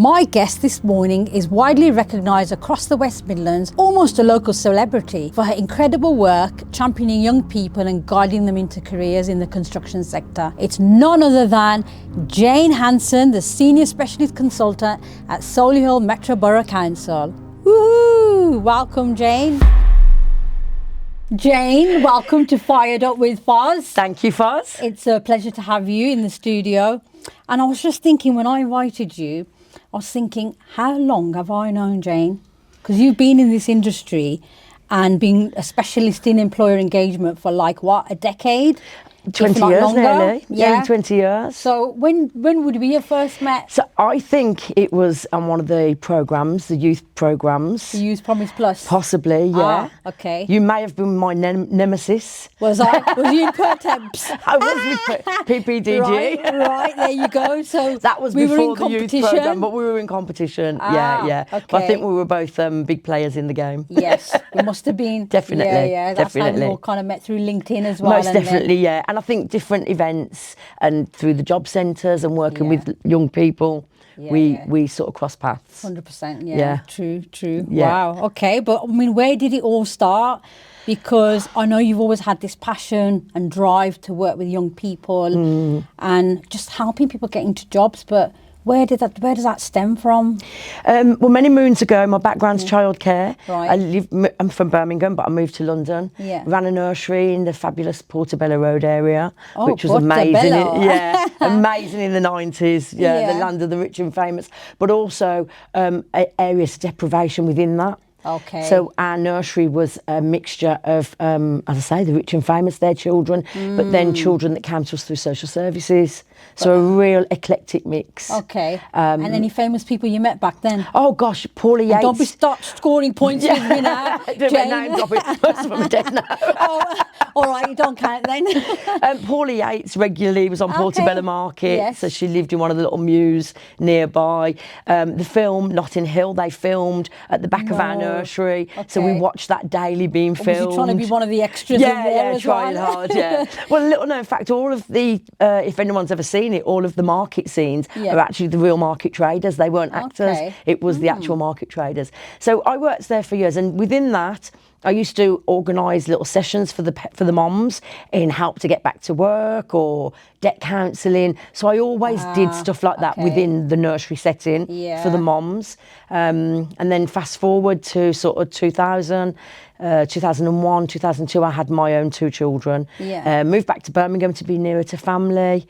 My guest this morning is widely recognised across the West Midlands, almost a local celebrity, for her incredible work championing young people and guiding them into careers in the construction sector. It's none other than Jayne Hanson, the Senior Specialist Consultant at Solihull Metro Borough Council. Woohoo! Welcome, Jayne. Jayne, welcome to Fired Up with Foz. Thank you, Foz. It's a pleasure to have you in the studio. And I was just thinking, when I invited you, I was thinking, how long have I known Jayne? Because you've been in this industry and been a specialist in employer engagement for like, what, a decade? 20 years longer? nearly. Yeah, 20 years. So when would we have first met? So I think it was on one of the programmes, the youth programmes. The Youth Promise Plus? Possibly, yeah. Ah, okay. You may have been my nemesis. Was I? Was you in per temps? I was with PPDG. Right, there you go. So that was we before were in the youth programme, but we were in competition. Yeah. Okay. But I think we were both big players in the game. Yes, we must have been. Definitely. Yeah, that's definitely. how we all kind of met through LinkedIn as well. Most definitely, yeah. And I think different events and through the job centres and working with young people, we sort of cross paths. 100%, yeah. True. Yeah. Wow, okay. But I mean, where did it all start? Because I know you've always had this passion and drive to work with young people and just helping people get into jobs, but where does that stem from? Well, many moons ago, my background's childcare. Right. I'm from Birmingham, but I moved to London. Yeah. Ran a nursery in the fabulous Portobello Road area, which was Portobello. amazing. Amazing in the 90s. Yeah, the land of the rich and famous, but also areas of deprivation within that. Okay. So our nursery was a mixture of, as I say, the rich and famous, their children, but then children that came to us through social services. So a real eclectic mix. Okay. And any famous people you met back then? Oh gosh, Paulie Yates. Don't start scoring points with me now, Name dropping. Most of them are dead now. Oh, all right, you don't count then. Paulie Yates regularly was on Portobello Market, yes. So she lived in one of the little mews nearby. The film Notting Hill, they filmed at the back of our nursery, so we watched that daily being filmed. Was you trying to be one of the extras? Trying hard. Yeah. Well, a little known fact: all of the, if anyone's ever seen it, all of the market scenes are actually the real market traders. They weren't actors. It was the actual market traders. So I worked there for years, and within that, I used to organise little sessions for the moms in help to get back to work or debt counselling. So I always did stuff like that within the nursery setting for the moms. And then fast forward to sort of 2000, 2001, 2002, I had my own 2 children. Moved back to Birmingham to be nearer to family.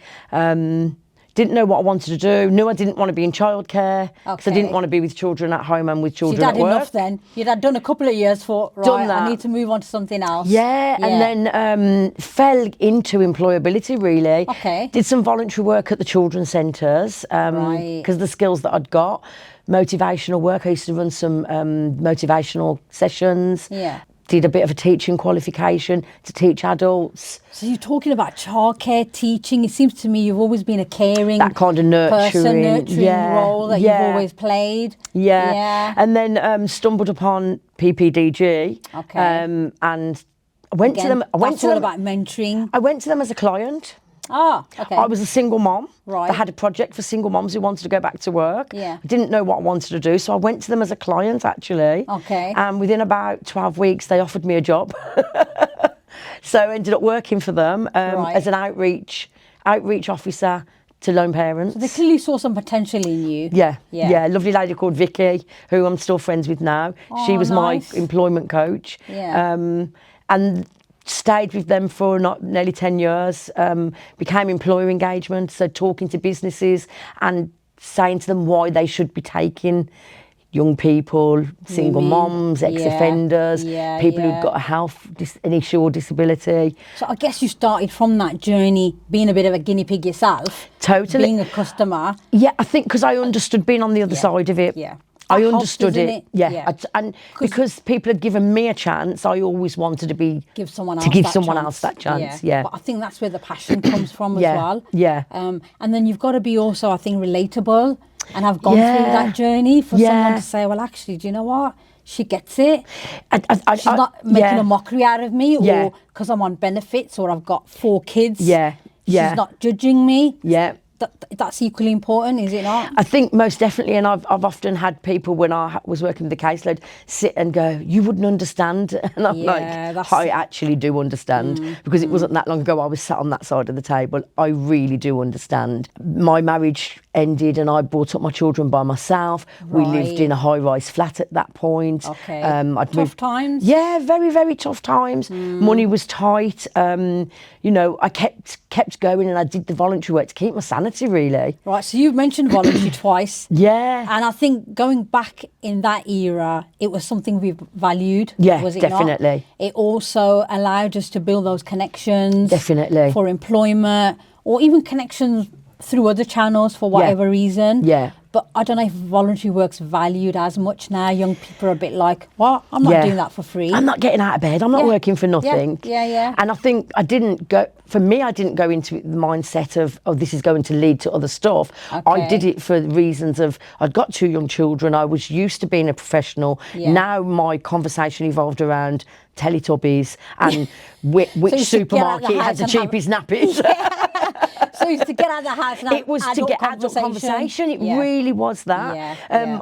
Didn't know what I wanted to do. Knew I didn't want to be in childcare because I didn't want to be with children at home and with children at work. You'd had enough then. You'd had done a couple of years for, right, I need to move on to something else. Yeah. And then fell into employability, really. Okay. Did some voluntary work at the children's centres because the skills that I'd got. Motivational work. I used to run some motivational sessions. Yeah. Did a bit of a teaching qualification to teach adults. So you're talking about childcare, teaching. It seems to me you've always been a caring, that kind of nurturing role that you've always played. Yeah. And then stumbled upon PPDG. Okay. And I went to them. That's all about mentoring. I went to them as a client. Ah, okay. I was a single mom. Right. They had a project for single moms who wanted to go back to work. Yeah. I didn't know what I wanted to do, so I went to them as a client, actually. Okay. And within about 12 weeks, they offered me a job. So I ended up working for them as an outreach officer to lone parents. So they clearly saw some potential in you. Yeah. Lovely lady called Vicky, who I'm still friends with now. She was my employment coach. Yeah. And stayed with them for nearly 10 years, became employer engagement, so talking to businesses and saying to them why they should be taking young people, single moms, ex-offenders, people who've got an issue or disability. So I guess you started from that journey being a bit of a guinea pig yourself. Totally. Being a customer. Yeah, I think because I understood being on the other side of it. Yeah. I understood it. Yeah. And because people had given me a chance, I always wanted to give someone else that chance. Yeah. But I think that's where the passion comes from as well. Yeah. And then you've got to be also, I think, relatable and have gone through that journey for someone to say, well, actually, do you know what? She gets it. She's not making a mockery out of me or because I'm on benefits or I've got 4 kids. Yeah. She's not judging me. Yeah. that's equally important, is it not? I think most definitely, and I've often had people when I was working with the caseload sit and go, "You wouldn't understand," and I'm I actually do understand, because it wasn't that long ago I was sat on that side of the table. I really do understand. My marriage ended and I brought up my children by myself. We lived in a high-rise flat at that point. Okay. Tough times? Yeah, very, very tough times. Money was tight. I kept going, and I did the voluntary work to keep my sanity, really. Right, so you've mentioned voluntary twice. Yeah. And I think going back in that era, it was something we valued. Yeah, was it definitely. Not? It also allowed us to build those connections. Definitely. For employment, or even connections through other channels for whatever reason. Yeah. But I don't know if voluntary work's valued as much now. Young people are a bit like, what? I'm not doing that for free. I'm not getting out of bed. I'm not working for nothing. Yeah. And I think I didn't go into the mindset of, oh, this is going to lead to other stuff. Okay. I did it for reasons of, I'd got 2 young children. I was used to being a professional. Yeah. Now my conversation evolved around Teletubbies and which supermarket had the cheapest nappies. So it's to get out of the house and it was to get adult conversation. It really was that.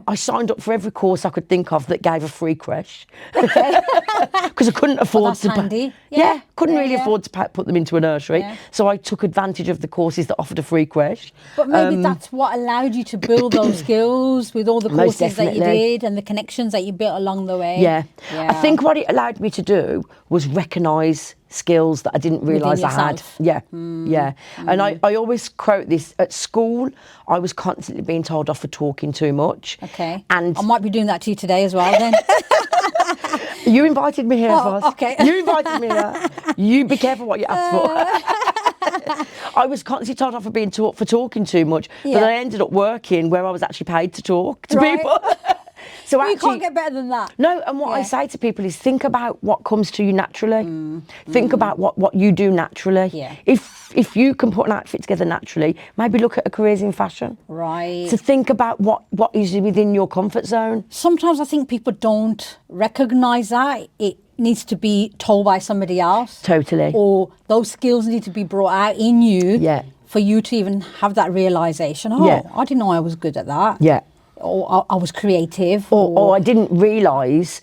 I signed up for every course I could think of that gave a free creche. Because I couldn't afford to handy. Couldn't really afford to put them into a nursery. So I took advantage of the courses that offered a free creche. But maybe that's what allowed you to build those skills with all the courses that you did and the connections that you built along the way. Yeah. I think what it allowed me to do was recognise skills that I didn't realise I had. Yeah. And I always quote this. At school, I was constantly being told off for talking too much. Okay. And I might be doing that to you today as well then. You invited me here, Foz. Okay. You invited me here. You be careful what you ask for. I was constantly told off for talking too much, but I ended up working where I was actually paid to talk to people. So you can't get better than that. No, and what I say to people is think about what comes to you naturally. Think about what you do naturally. Yeah. If you can put an outfit together naturally, maybe look at a careers in fashion. Right. To think about what is within your comfort zone. Sometimes I think people don't recognise that. It needs to be told by somebody else. Totally. Or those skills need to be brought out in you for you to even have that realisation. Oh, I didn't know I was good at that. Yeah. Or I was creative. Or I didn't realise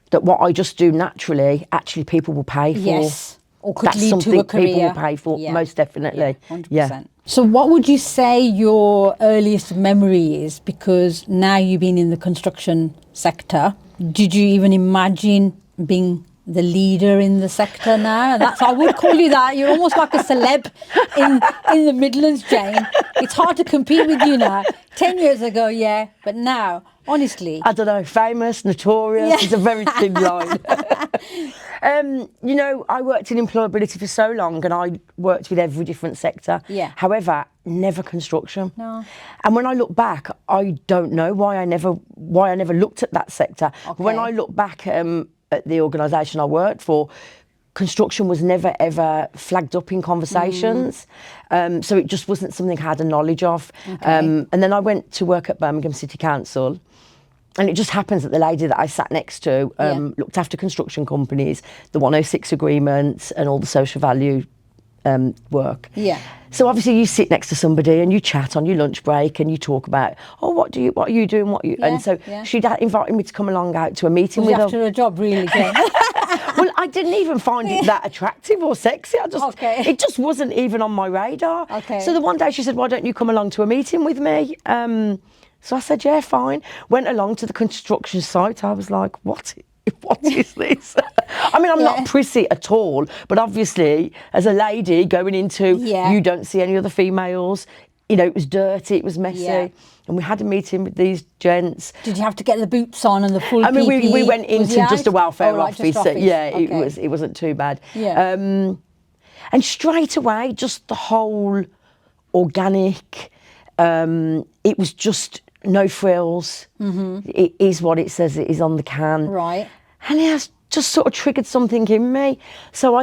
that what I just do naturally, actually people will pay for. Yes. Or could That's lead something to a career. People will pay for, most definitely. 100%. So what would you say your earliest memory is? Because now you've been in the construction sector. Did you even imagine being the leader in the sector now? I would call you that. You're almost like a celeb in the Midlands, Jayne. It's hard to compete with you now. 10 years ago, but now, honestly. I don't know, famous, notorious, it's a very thin line. I worked in employability for so long and I worked with every different sector. Yeah. However, never construction. No. And when I look back, I don't know why I never looked at that sector. Okay. When I look back at the organisation I worked for, construction was never ever flagged up in conversations. So it just wasn't something I had a knowledge of. Okay. And then I went to work at Birmingham City Council. And it just happens that the lady that I sat next to looked after construction companies, the 106 agreements and all the social value work. Yeah. So obviously you sit next to somebody and you chat on your lunch break and you talk about, what are you doing? And so she'd invited me to come along out to a meeting with her. After a job, really, Jayne? Well, I didn't even find it that attractive or sexy. It just wasn't even on my radar. Okay. So the one day she said, why don't you come along to a meeting with me? So I said, yeah, fine. Went along to the construction site. I was like, what is this? I mean, I'm not prissy at all, but obviously, as a lady going into, you don't see any other females. It was dirty, it was messy. Yeah. And we had a meeting with these gents. Did you have to get the boots on and the full PPE? I mean, we went into just a welfare office. Okay. It wasn't too bad. Yeah. And straight away, just the whole organic, it was just no frills. Mm-hmm. It is what it says it is on the can. Right. And it has just sort of triggered something in me. So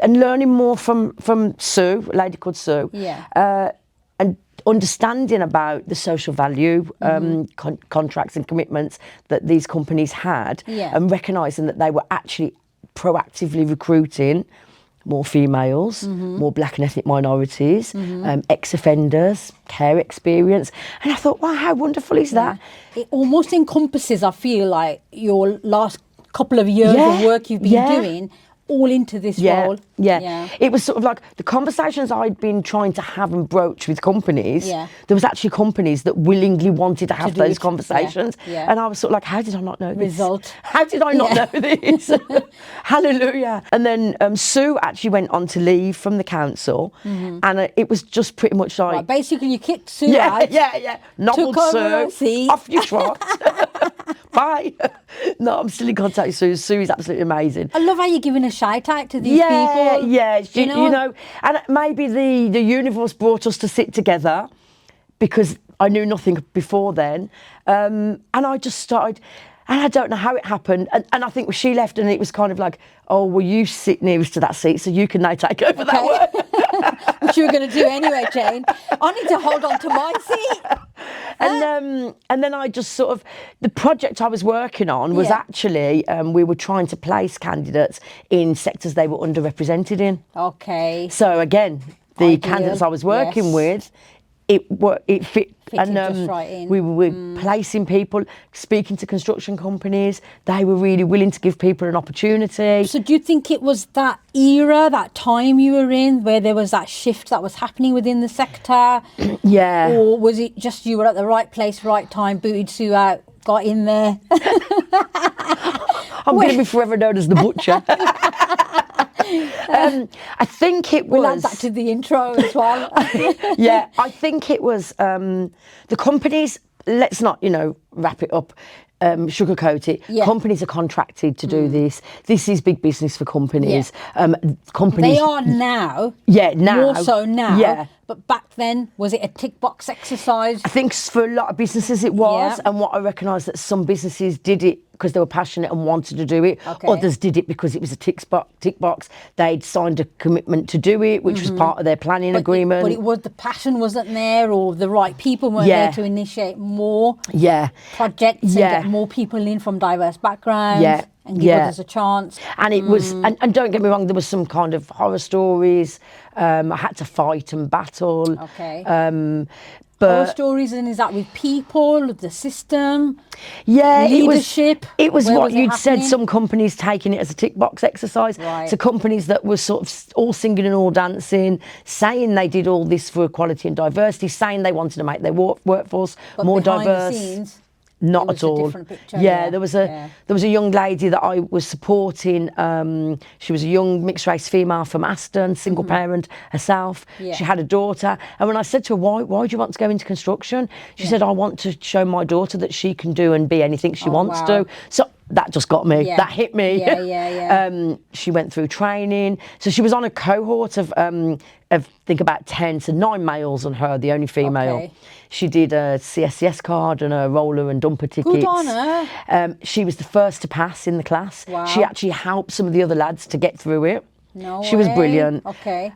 and learning more from Sue, a lady called Sue. Yeah. And understanding about the social value contracts and commitments that these companies had, and recognising that they were actually proactively recruiting more females, more black and ethnic minorities, ex-offenders, care experience. And I thought, wow, how wonderful is that? It almost encompasses, I feel like, your last couple of years of work you've been doing all into this role. Yeah. It was sort of like the conversations I'd been trying to have and broach with companies. There was actually companies that willingly wanted to have those conversations. And I was sort of like, how did I not know this? How did I not know this? Hallelujah. And then Sue actually went on to leave from the council, and it was just pretty much like... Right, basically, you kicked Sue out. Nobbled Sue. Off you trot. Bye. No, I'm still in contact with Sue. Sue is absolutely amazing. I love how you're giving a shout out to these people. You know, and maybe the universe brought us to sit together because I knew nothing before then, and I just started. And I don't know how it happened. And I think she left and it was kind of like, oh, well, you sit nearest to that seat so you can now take over that work. Which you were going to do anyway, Jayne. I need to hold on to my seat. And then I just sort of, the project I was working on was actually, we were trying to place candidates in sectors they were underrepresented in. Okay. So again, the candidates I was working with, it fit and just right in. We were placing people, speaking to construction companies. They were really willing to give people an opportunity. So do you think it was that era, that time you were in, where there was that shift that was happening within the sector? Or was it just you were at the right place, right time, booted Sue out, got in there? I'm going to be forever known as the butcher. I think it was... We'll add that to the intro as well. I think it was the companies, let's not, wrap it up, sugarcoat it. Companies are contracted to do this. This is big business for companies. Companies... They are now. Now. More so now. But back then, was it a tick box exercise? I think for a lot of businesses it was. And what I recognise that some businesses did it because they were passionate and wanted to do it. Others did it because it was a tick box. They'd signed a commitment to do it, which was part of their planning agreement. But it was the passion wasn't there, or the right people weren't there to initiate more projects and get more people in from diverse backgrounds. And give others a chance. And it was, and don't get me wrong, there was some kind of horror stories. I had to fight and battle. Horror stories, and is that with people, the system? Leadership? It was what you'd said, some companies taking it as a tick box exercise. To companies that were sort of all singing and all dancing, saying they did all this for equality and diversity, saying they wanted to make their workforce more diverse. The scenes, not at all. There was a young lady that I was supporting. She was a young mixed race female from Aston, single parent herself. She had a daughter, and when I said to her, why do you want to go into construction? She said, I want to show my daughter that she can do and be anything she wants to. So that just got me. That hit me. She went through training, so she was on a cohort of think about 10, so 9 males on her, the only female. She did a CSCS card and a roller and dumper tickets. Good on her. She was the first to pass in the class. She actually helped some of the other lads to get through it. She was brilliant.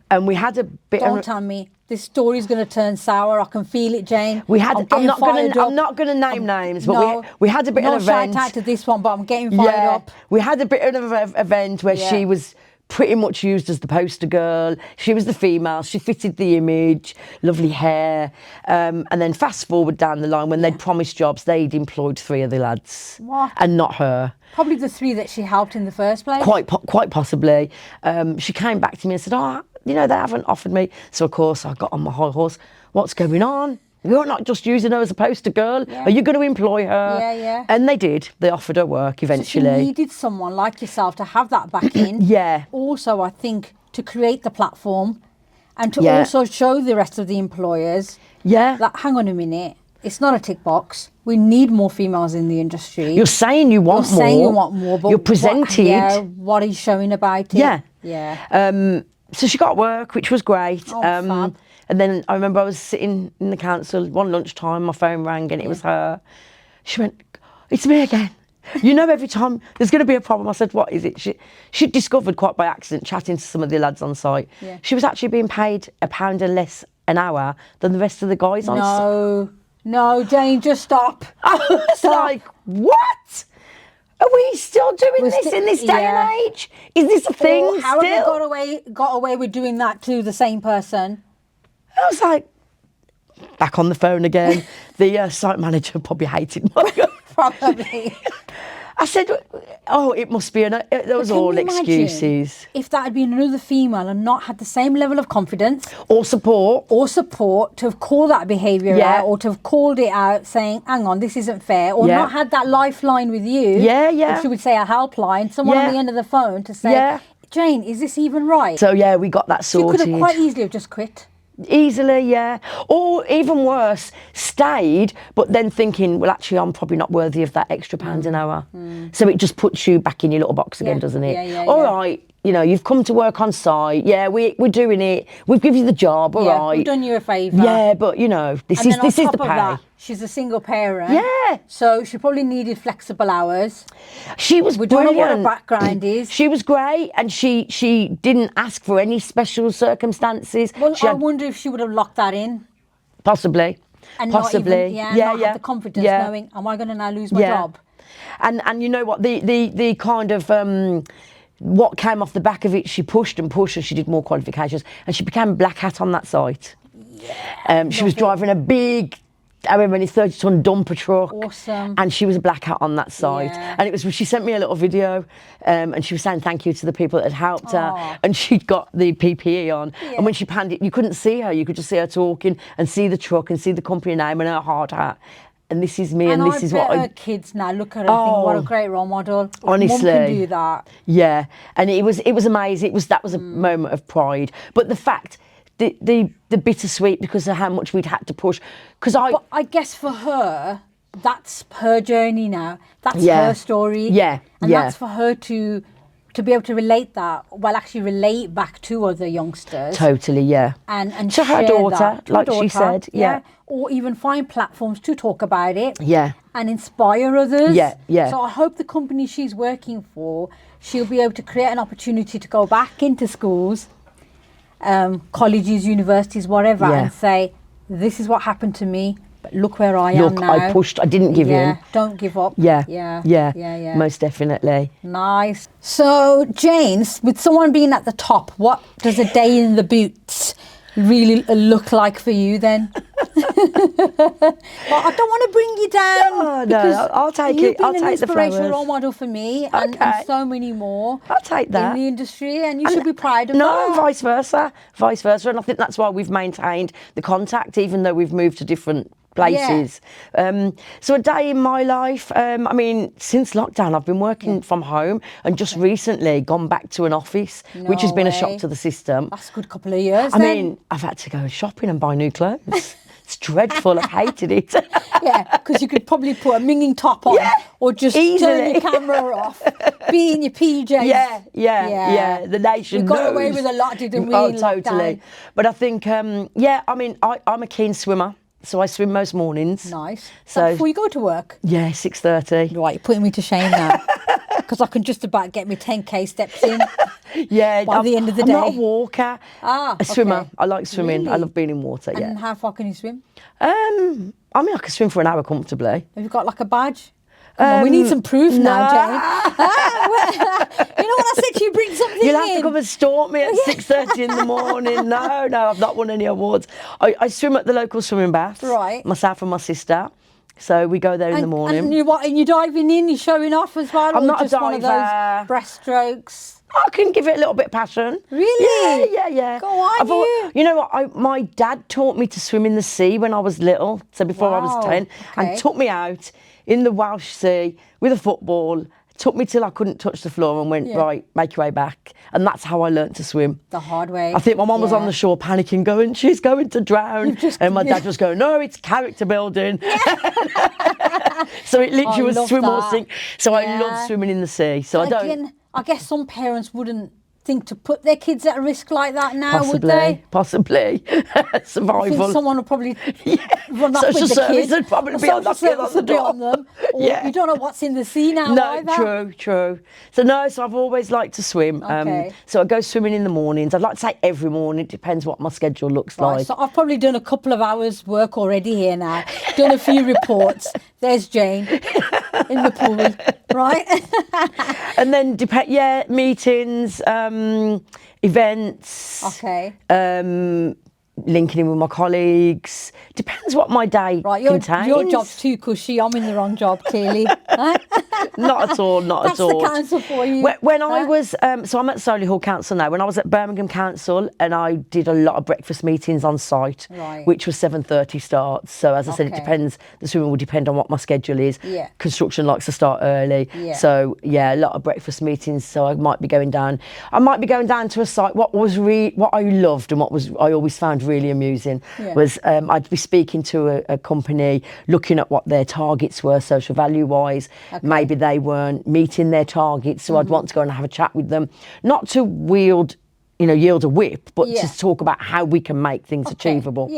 And we had a bit. Don't tell me this story's going to turn sour. I can feel it, Jayne. We had. I'm not going to name names, but we had a bit of an event. Not shout out to this one, but I'm getting fired up. We had a bit of an event where she was pretty much used as the poster girl. She was the female. She fitted the image, lovely hair. And then fast forward down the line, when they'd promised jobs, they'd employed 3 of the lads. And not her. Probably the 3 that she helped in the first place. Quite possibly. She came back to me and said, they haven't offered me. So, of course, I got on my high horse. What's going on? You're not just using her as a poster girl. Are you going to employ her? And they did. They offered her work eventually. So she needed someone like yourself to have that backing. Also, I think, to create the platform and to also show the rest of the employers that, hang on a minute, it's not a tick box. We need more females in the industry. You're saying you want more. Saying you want more, but you're presented. what are you showing about it? So she got work, which was great. Fab. And then I remember I was sitting in the council one lunchtime, my phone rang and it was her. She went, it's me again. Every time there's going to be a problem. I said, what is it? She discovered quite by accident, chatting to some of the lads on site. She was actually being paid £1 less an hour than the rest of the guys on site. No, Jayne, just stop. I was like, what? Are we still doing this in this day and age? Is this a thing or how still? have they got away with doing that to the same person? I was like, back on the phone again. The site manager probably hated my Probably. I said, oh, it must be there was all excuses. If that had been another female and not had the same level of confidence or support to have called that behaviour out, or to have called it out saying, hang on, this isn't fair, or not had that lifeline with you, or should we say a helpline, someone on the end of the phone to say, Jayne, is this even right? So we got that sorted. You could have quite easily have just quit. Easily, yeah. Or even worse, stayed, but then thinking, well, actually, I'm probably not worthy of that extra pound an hour. So it just puts you back in your little box again, doesn't it? All right, you know, you've come to work on site. Yeah, we're doing it. We've given you the job. All right, we've done you a favour. Yeah, but you know, this is the pay. That, she's a single parent. Yeah. So she probably needed flexible hours. She was we brilliant. don't know what her background is. She was great, and she didn't ask for any special circumstances. Well, I wonder if she would have locked that in. Possibly. And possibly. Not have the confidence knowing, am I going to now lose my job? And you know what, the kind of what came off the back of it, she pushed and pushed, and she did more qualifications, and she became a black hat on that site. She was driving a big, however many 30-ton dumper truck. Awesome. And she was a black hat on that site. Yeah. And it was, she sent me a little video, and she was saying thank you to the people that had helped her. And she'd got the PPE on. Yeah. And when she panned it, you couldn't see her. You could just see her talking and see the truck and see the company name and her hard hat. And this is me, and this is what her kids now look at her and think, what a great role model. Honestly, Mum can do that. Yeah, and it was amazing. That was a moment of pride. But the fact, the bittersweet because of how much we'd had to push. But I guess for her, that's her journey now. That's her story. Yeah, and that's for her to be able to relate that, actually relate back to other youngsters. Totally, yeah. And to her daughter, that, like she said, yeah. Or even find platforms to talk about it. Yeah. And inspire others. Yeah, yeah. So I hope the company she's working for, she'll be able to create an opportunity to go back into schools, colleges, universities, whatever, and say, this is what happened to me. But look where I am now. I pushed. I didn't give in. Don't give up. Yeah. Most definitely. Nice. So, Jayne, with someone being at the top, what does a day in the boots really look like for you then? Well, I don't want to bring you down. No, I'll take it. I'll take the flowers. You've been an inspirational role model for me, and so many more. I'll take that in the industry, and you should be proud of that. No, vice versa, and I think that's why we've maintained the contact, even though we've moved to different places. So a day in my life, I mean, since lockdown I've been working from home, and just recently gone back to an office, which has been a shock to the system. That's a good couple of years. I mean, I've had to go shopping and buy new clothes. It's dreadful. I've hated it. Because you could probably put a minging top on, or just turn your camera off, be in your PJs. Yeah. The nation We got away with a lot, didn't we? Oh, totally. But I think, I mean, I'm a keen swimmer. So I swim most mornings. Nice. So before you go to work? Yeah, 6:30. Right, you're putting me to shame now. Because I can just about get my 10K steps in by the end of the day. I'm not a walker. A swimmer. Okay. I like swimming. Really? I love being in water, And how far can you swim? I mean, I can swim for an hour comfortably. Have you got like a badge? Come on, we need some proof now, Jayne. You know what I said to you, bring something in. You'll have to come and stalk me at 6:30 in the morning. No, I've not won any awards. I swim at the local swimming bath. Right. Myself and my sister. So we go there in the morning. And you're diving in, you're showing off as well? I'm or not just a diver. One of those breaststrokes? I can give it a little bit of passion. Really? Yeah. Go on, you know what? My dad taught me to swim in the sea when I was little, so before I was 10, and took me out in the Welsh Sea with a football, took me till I couldn't touch the floor and went, right, make your way back. And that's how I learnt to swim. The hard way. I think my mum was on the shore panicking, going, she's going to drown. And my dad was going, no, it's character building. So it literally was swim or sink. So I love swimming in the sea. So I guess some parents wouldn't think to put their kids at risk like that now, would they? Possibly. Survival. I think someone will probably run off with the kids. Would probably be on them. Or you don't know what's in the sea now either. True. So I've always liked to swim. So I go swimming in the mornings. I'd like to say every morning. It depends what my schedule looks like. So I've probably done a couple of hours work already here now. Done a few reports. There's Jayne. in the pool, right? And then meetings, events. Okay. Linking in with my colleagues. Depends what my day contains. Your job's too cushy. I'm in the wrong job, clearly. Not at all, not That's at all. the council for you. When I was, so I'm at Solihull Council now. When I was at Birmingham Council, and I did a lot of breakfast meetings on site, which was 7:30 starts. So as I said, it depends. The swimming will depend on what my schedule is. Yeah. Construction likes to start early. Yeah. So a lot of breakfast meetings. So I might be going down. To a site. What I loved and I always found really amusing was I'd be speaking to a company, looking at what their targets were social value wise. Maybe they weren't meeting their targets, so I'd want to go and have a chat with them, not to yield a whip, but to talk about how we can make things achievable,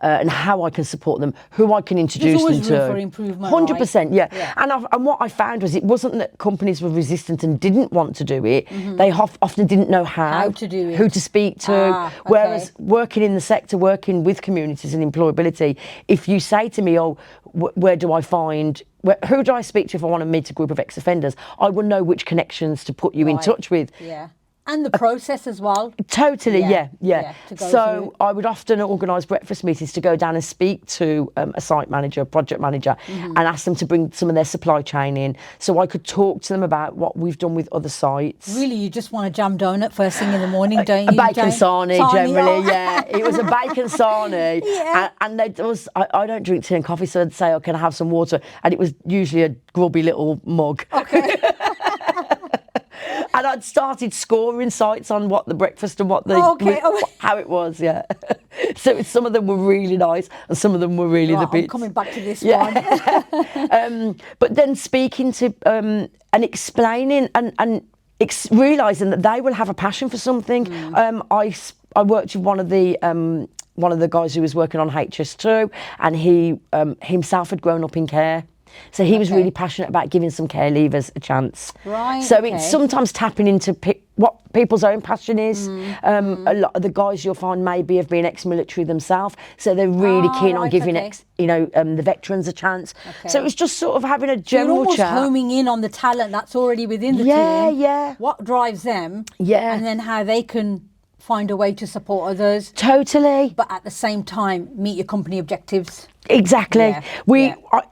and how I can support them, who I can introduce them to. There's always room for improvement, 100%, yeah. And what I found was it wasn't that companies were resistant and didn't want to do it. They often didn't know how to do it, who to speak to. Whereas working in the sector, working with communities and employability, if you say to me, where do I find... who do I speak to if I want to meet a group of ex-offenders? I will know which connections to put you in touch with. Yeah. And the process as well. Totally, yeah. So I would often organise breakfast meetings to go down and speak to a site manager, a project manager, and ask them to bring some of their supply chain in, so I could talk to them about what we've done with other sites. Really, you just want a jam donut first thing in the morning, don't you? A bacon sarnie, generally, yeah. It was a bacon sarnie. And I don't drink tea and coffee, so I'd say, can I have some water? And it was usually a grubby little mug. Okay. And I'd started scoring sites on what the breakfast and how it was, So some of them were really nice, and some of them were really the bits. I'm coming back to this one. But then speaking to and explaining and realising that they will have a passion for something. I worked with one of the guys who was working on HS2, and he himself had grown up in care. So he was really passionate about giving some care leavers a chance. Right. So it's sometimes tapping into what people's own passion is. A lot of the guys you'll find maybe have been ex-military themselves, so they're really keen on giving the veterans a chance. So it was just sort of having a general chat. You're almost homing in on the talent that's already within the team. Yeah. What drives them. Yeah. And then how they can find a way to support others. Totally. But at the same time, meet your company objectives. Exactly.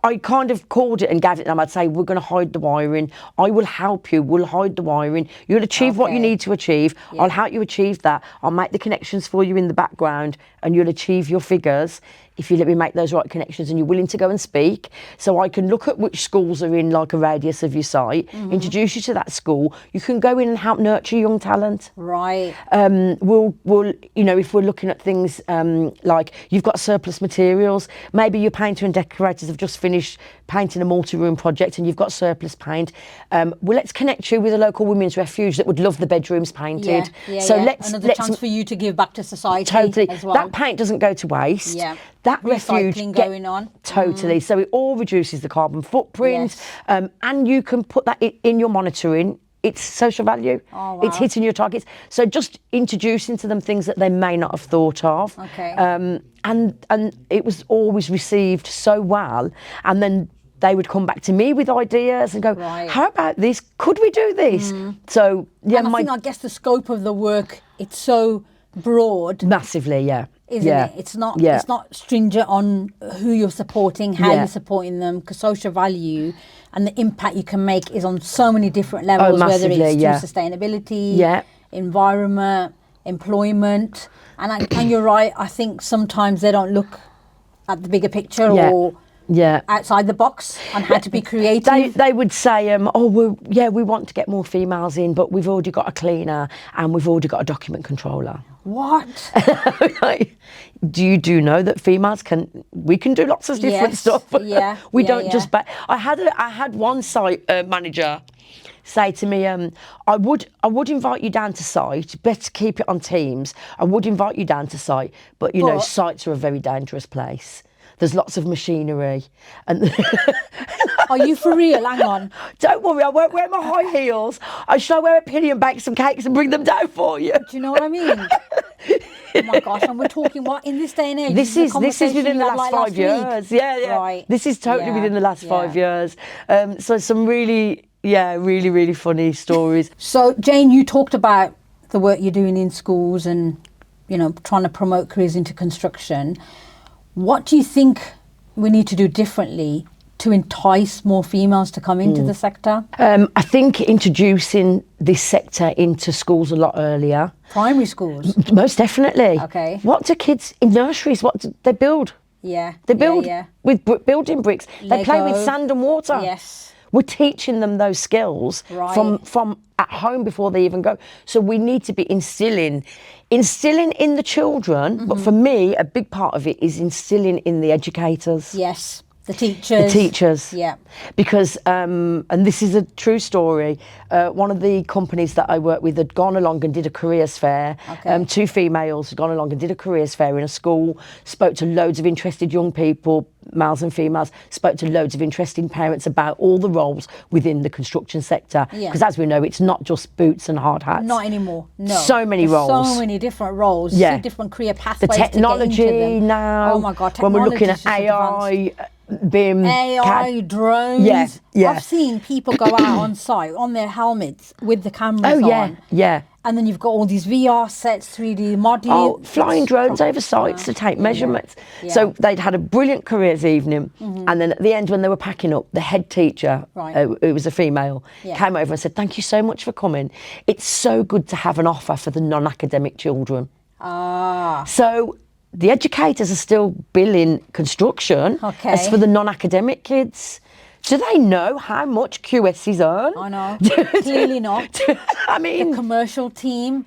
I kind of called it and gave it them. I'd say, we're going to hide the wiring. I will help you. We'll hide the wiring. You'll achieve what you need to achieve. I'll help you achieve that. I'll make the connections for you in the background, and you'll achieve your figures if you let me make those right connections and you're willing to go and speak. So I can look at which schools are in like a radius of your site, introduce you to that school. You can go in and help nurture young talent. Right. We'll if we're looking at things like you've got surplus materials, maybe your painter and decorators have just finished painting a multi-room project and you've got surplus paint. Well, let's connect you with a local women's refuge that would love the bedrooms painted. Let's another chance for you to give back to society. Totally. As well. That paint doesn't go to waste. Yeah. That refuge going on. Totally. So it all reduces the carbon footprint, and you can put that in your monitoring. It's social value. Oh, wow. It's hitting your targets. So just introducing to them things that they may not have thought of. Okay. And it was always received so well. And then they would come back to me with ideas and go, how about this? Could we do this? So and I guess the scope of the work, it's so broad. Massively, Isn't it? It's not stringent on who you're supporting, how you're supporting them, because social value and the impact you can make is on so many different levels, whether it's through sustainability, environment, employment. And you're right, I think sometimes they don't look at the bigger picture or outside the box on how to be creative. They would say, we want to get more females in, but we've already got a cleaner and we've already got a document controller. What? Do you know that females we can do lots of different stuff? We don't just. I had one site manager say to me, I would invite you down to site. Better keep it on Teams. I would invite you down to site, but know, sites are a very dangerous place. There's lots of machinery. And are you for real? Hang on. Don't worry, I won't wear my high heels. Shall I wear a pinny and bake some cakes and bring them down for you? Do you know what I mean? Oh my gosh, and we're talking what in this day and age? This is within the last 5 years. Yeah. Right. This is totally within the last 5 years. So some really funny stories. So Jayne, you talked about the work you're doing in schools and, you know, trying to promote careers into construction. What do you think we need to do differently to entice more females to come into the sector? I think introducing this sector into schools a lot earlier. Primary schools? Most definitely. Okay. What do kids in nurseries, what do they build? Yeah. They build with building bricks. They play with Lego. sand and water. Yes. We're teaching them those skills from at home before they even go. So we need to be instilling in the children, but for me, a big part of it is instilling in the educators. Yes. The teachers. Yeah. Because, and this is a true story, one of the companies that I work with had gone along and did a careers fair. Okay. 2 females had gone along and did a careers fair in a school, spoke to loads of interested young people, males and females, spoke to loads of interested parents about all the roles within the construction sector. Because as we know, it's not just boots and hard hats. Not anymore, no. So many roles. So many different roles, different career pathways. The technology to get into them. now. Oh my God, when we're looking at technology AI, BIM, AI, drones. Yeah. I've seen people go out on site on their helmets with the cameras on. Yeah. And then you've got all these VR sets, 3D modelling. Oh, flying drones over sites to take measurements. Yeah. So they'd had a brilliant careers evening. And then at the end, when they were packing up, the head teacher, who was a female, came over and said, "Thank you so much for coming. It's so good to have an offer for the non-academic children." So the educators are still billing construction as for the non-academic kids. Do they know how much QSs earn? I know. Clearly not. I mean, the commercial team.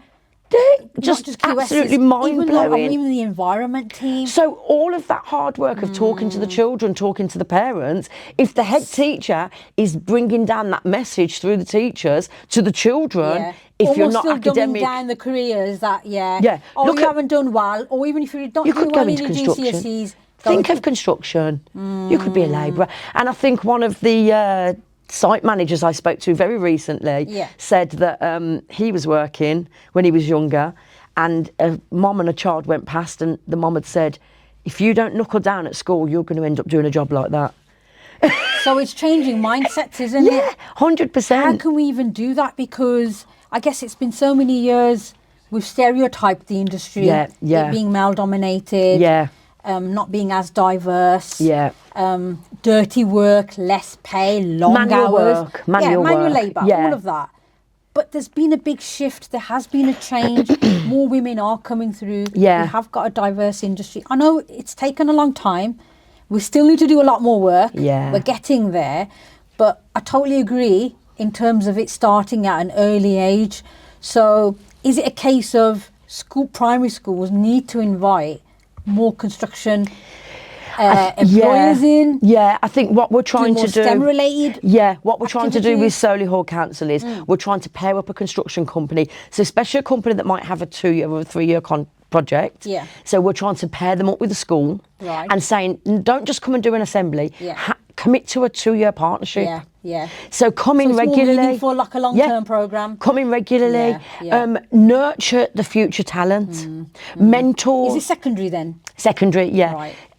Just QSs, absolutely mind-blowing. Even the environment team. So all of that hard work of talking to the children, talking to the parents, if the head teacher is bringing down that message through the teachers to the children, if almost you're not still academic, dumbing down the careers that oh, Look you haven't done well, or even if you don't do well in your GCSEs. Think of construction. You could be a labourer. And I think one of the site managers I spoke to very recently said that he was working when he was younger, and a mum and a child went past, and the mum had said, "If you don't knuckle down at school, you're going to end up doing a job like that." So it's changing mindsets, isn't it? Yeah, 100%. How can we even do that? Because I guess it's been so many years we've stereotyped the industry, it being male-dominated, not being as diverse, dirty work, less pay, long hours, manual labour, all of that. But there's been a big shift. There has been a change. More women are coming through. We have got a diverse industry. I know it's taken a long time. We still need to do a lot more work. We're getting there. But I totally agree in terms of it starting at an early age. So is it a case of primary schools need to invite more construction employers in? Yeah, I think what we're trying to do... STEM related what we're trying to do with Solihull Council is we're trying to pair up a construction company, so especially a company that might have a 2-year or a 3-year project. So we're trying to pair them up with the school and saying, don't just come and do an assembly, commit to a 2-year partnership. So come in regularly. For like a long-term programme. Come in regularly. Nurture the future talent. Mentor. Is it secondary then? Secondary,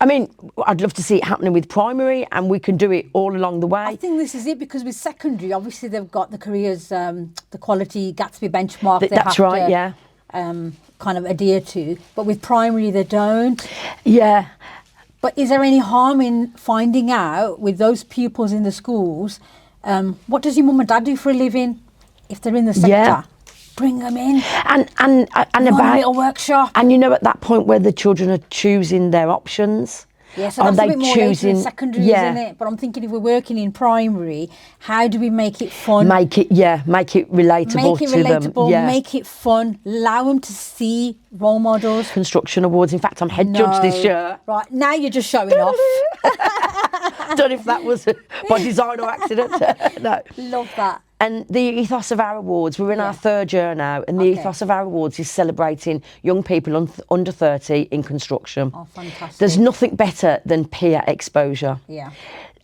I mean, I'd love to see it happening with primary, and we can do it all along the way. I think this is it, because with secondary, obviously they've got the careers, the quality Gatsby benchmark. That's right. Kind of adhere to, but with primary they don't. But is there any harm in finding out with those pupils in the schools, what does your mum and dad do for a living if they're in the sector? Bring them in and about a little workshop. And you know, at that point where the children are choosing their options. So that's a bit more later in secondary, isn't it? But I'm thinking if we're working in primary, how do we make it fun? Make it relatable to them. Make it fun. Allow them to see role models. Construction awards. In fact, I'm head judge this year. Right, now you're just showing off. Don't know if that was by design or accident. No. Love that. And the ethos of our awards, we're in our 3rd year now, and the ethos of our awards is celebrating young people under 30 in construction. Oh, fantastic. There's nothing better than peer exposure.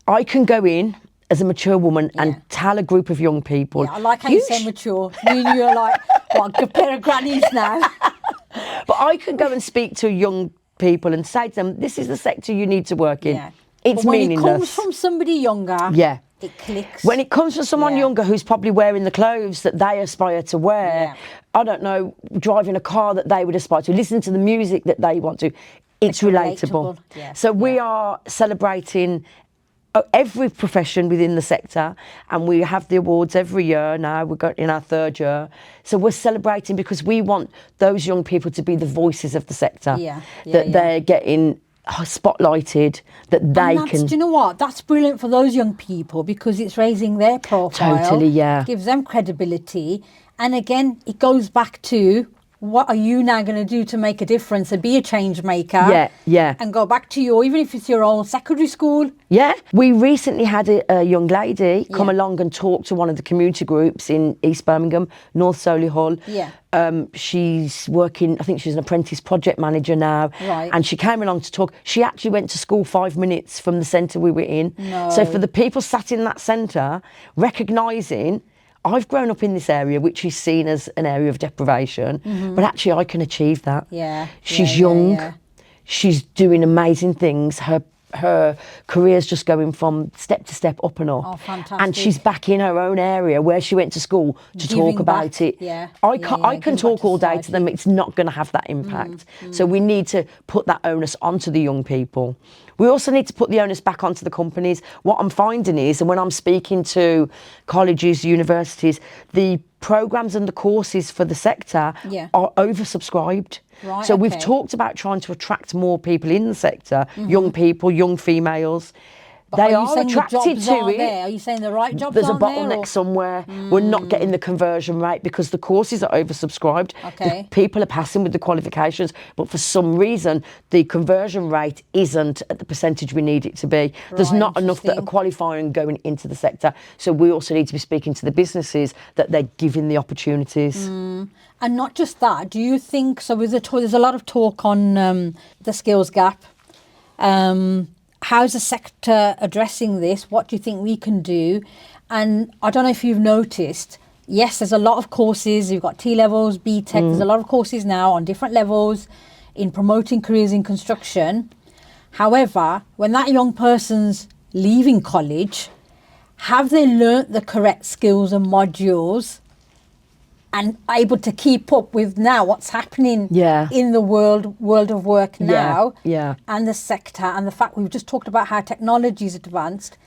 I can go in as a mature woman and tell a group of young people. I like how you say mature. You're like, what, a pair of grannies now? But I could go and speak to young people and say to them, this is the sector you need to work in. It's but when meaningless. When it comes from somebody younger, it clicks. When it comes from someone younger who's probably wearing the clothes that they aspire to wear, I don't know, driving a car that they would aspire to, listen to the music that they want to, it's relatable. So we are celebrating every profession within the sector, and we have the awards every year now. We're in our 3rd year. So we're celebrating because we want those young people to be the voices of the sector, that they're getting spotlighted, that they can... Do you know what? That's brilliant for those young people because it's raising their profile. Totally, yeah. Gives them credibility. And again, it goes back to what are you now going to do to make a difference and be a change maker? And go back to even if it's your own secondary school. We recently had a young lady come along and talk to one of the community groups in East Birmingham, North Solihull. She's working, I think she's an apprentice project manager now. And she came along to talk. She actually went to school 5 minutes from the centre we were in. So for the people sat in that centre, recognising, I've grown up in this area, which is seen as an area of deprivation, but actually I can achieve that. She's young, she's doing amazing things. Her career's just going from step to step, up and up. Oh, fantastic. And she's back in her own area where she went to school to talk about it. I can talk all day to them, it's not going to have that impact. So we need to put that onus onto the young people. We also need to put the onus back onto the companies. What I'm finding is, and when I'm speaking to colleges, universities, the programmes and the courses for the sector are oversubscribed. So we've talked about trying to attract more people in the sector, young people, young females. They are attracted to it. Are you saying the right jobs There's a aren't there, bottleneck somewhere. We're not getting the conversion rate because the courses are oversubscribed. The people are passing with the qualifications, but for some reason, the conversion rate isn't at the percentage we need it to be. There's not enough that are qualifying going into the sector. So we also need to be speaking to the businesses that they're giving the opportunities. And not just that, do you think, so there's a lot of talk on the skills gap. How's the sector addressing this? What do you think we can do? And I don't know if you've noticed, yes, there's a lot of courses. You've got T-levels, B-Tech. There's a lot of courses now on different levels in promoting careers in construction. However, when that young person's leaving college, have they learnt the correct skills and modules and able to keep up with now what's happening in the world of work now and the sector, and the fact we've just talked about how technology is advanced?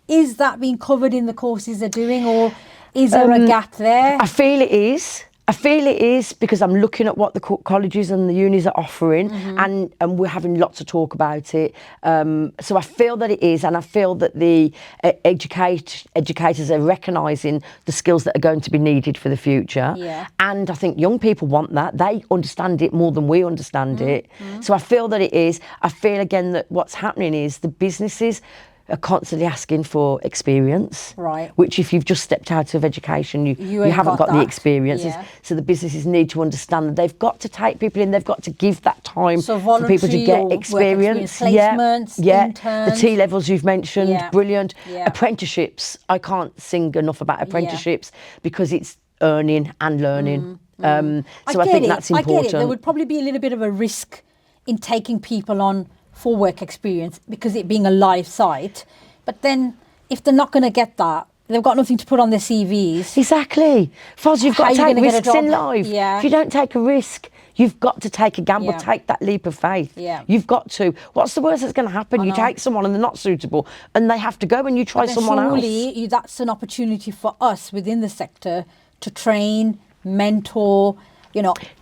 Is that being covered in the courses they're doing, or is there a gap there? I feel it is. I feel it is because I'm looking at what the colleges and the unis are offering, and we're having lots of talk about it. So I feel that it is, and I feel that the educators are recognising the skills that are going to be needed for the future. And I think young people want that. They understand it more than we understand it. So I feel that it is. I feel again that what's happening is the businesses are constantly asking for experience, which if you've just stepped out of education, you haven't got the experiences. So the businesses need to understand that they've got to take people in, they've got to give that time for people to get experience. Placements, interns. The T-levels you've mentioned, brilliant. Apprenticeships, I can't sing enough about apprenticeships because it's earning and learning. So I think that's important. I get it. There would probably be a little bit of a risk in taking people on for work experience because it being a live site, but then if they're not going to get that, they've got nothing to put on their CVs. Exactly. Foz, you've got to take risks in life. If you don't take a risk, you've got to take a gamble, take that leap of faith. You've got to. What's the worst that's going to happen? You take someone and they're not suitable and they have to go and you try someone else. Surely that's an opportunity for us within the sector to train, mentor,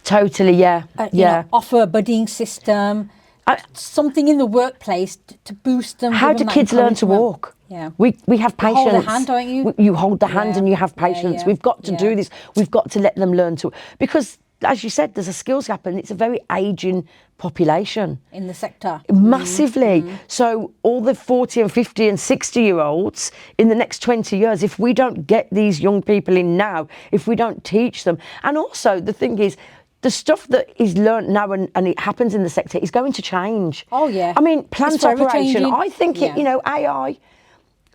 Totally, offer a buddying system. Something in the workplace to boost them. How do kids learn to walk? We have patience. You hold the hand, don't you? You hold the hand and you have patience. We've got to do this. We've got to let them learn to, because as you said, there's a skills gap and it's a very ageing population. In the sector. Massively. So all the 40 and 50 and 60-year-olds in the next 20 years, if we don't get these young people in now, if we don't teach them. And also the thing is, the stuff that is learnt now and it happens in the sector is going to change. Oh, yeah. I mean, plant operation, I think, AI,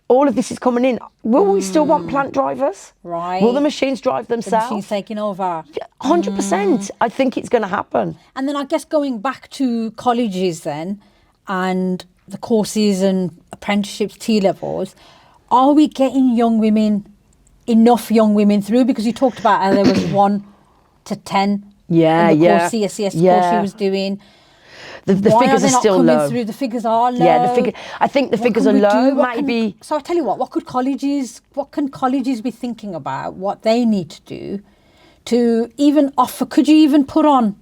all of this is coming in. Will we still want plant drivers? Right. Will the machines drive themselves? The machines taking over. 100%. I think it's going to happen. And then I guess going back to colleges then, and the courses and apprenticeships, T-levels, are we getting enough young women through? Because you talked about how there was 1 to 10 in the course, CSCS course she was doing. The figures are still low. Through? The figures are low. Yeah, I think the figures are low. Maybe. So I tell you what can colleges be thinking about? What they need to do to even offer? Could you even put on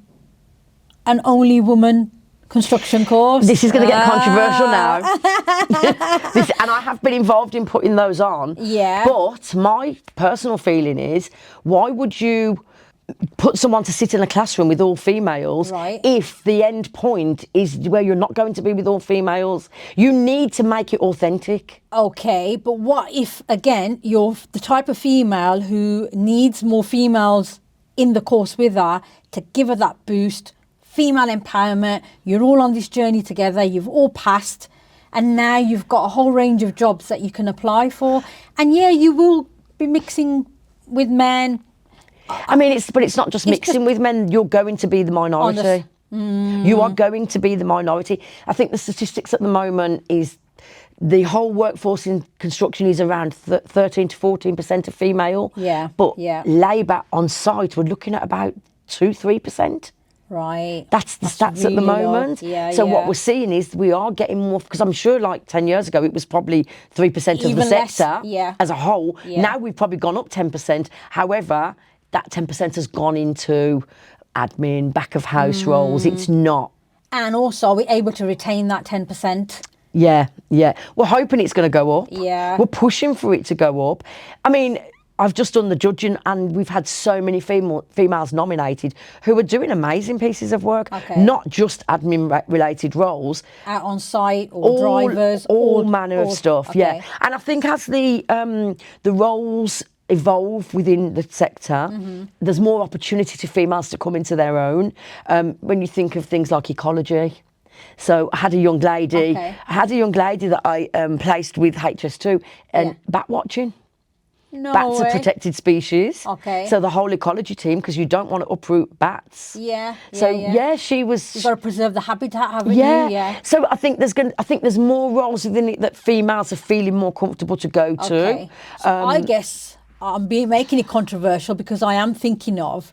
an only woman construction course? This is going to get controversial now. And I have been involved in putting those on. Yeah. But my personal feeling is, why would you put someone to sit in a classroom with all females if the end point is where you're not going to be with all females? You need to make it authentic. Okay, but what if, again, you're the type of female who needs more females in the course with her to give her that boost, female empowerment, you're all on this journey together, you've all passed, and now you've got a whole range of jobs that you can apply for. And yeah, you will be mixing with men. I mean, it's not just mixing with men. You're going to be the minority. You are going to be the minority. I think the statistics at the moment is the whole workforce in construction is around 13 to 14% of female. Yeah. But labour on site, we're looking at about 2-3%. Right. That's the stats really at the moment. So what we're seeing is we are getting more, because I'm sure like 10 years ago it was probably 3% of the sector as a whole. Now we've probably gone up 10%. However, that 10% has gone into admin, back of house roles. It's not. And also, are we able to retain that 10%? Yeah. We're hoping it's going to go up. Yeah. We're pushing for it to go up. I mean, I've just done the judging and we've had so many females nominated who are doing amazing pieces of work, not just admin-related roles. Out on site or drivers. All manner of stuff, And I think as the roles evolve within the sector, there's more opportunity to females to come into their own. When you think of things like ecology. So I had a young lady, that I placed with HS2 and bat watching. Bats are protected species. So the whole ecology team, because you don't want to uproot bats. She was. You've got to preserve the habitat, haven't you? Yeah. So I think there's more roles within it that females are feeling more comfortable to go to. So I guess I'm making it controversial because I am thinking of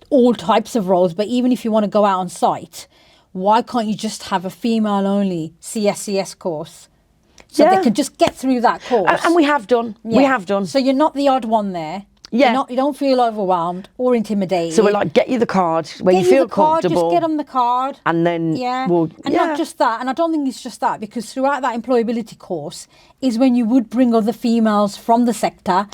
all types of roles. But even if you want to go out on site, why can't you just have a female-only CSCS course? So they can just get through that course. And we have done. We have done. So you're not the odd one there. You don't feel overwhelmed or intimidated. So we're like, get you the card where you feel comfortable. Just get them the card. And then not just that. And I don't think it's just that, because throughout that employability course is when you would bring other females from the sector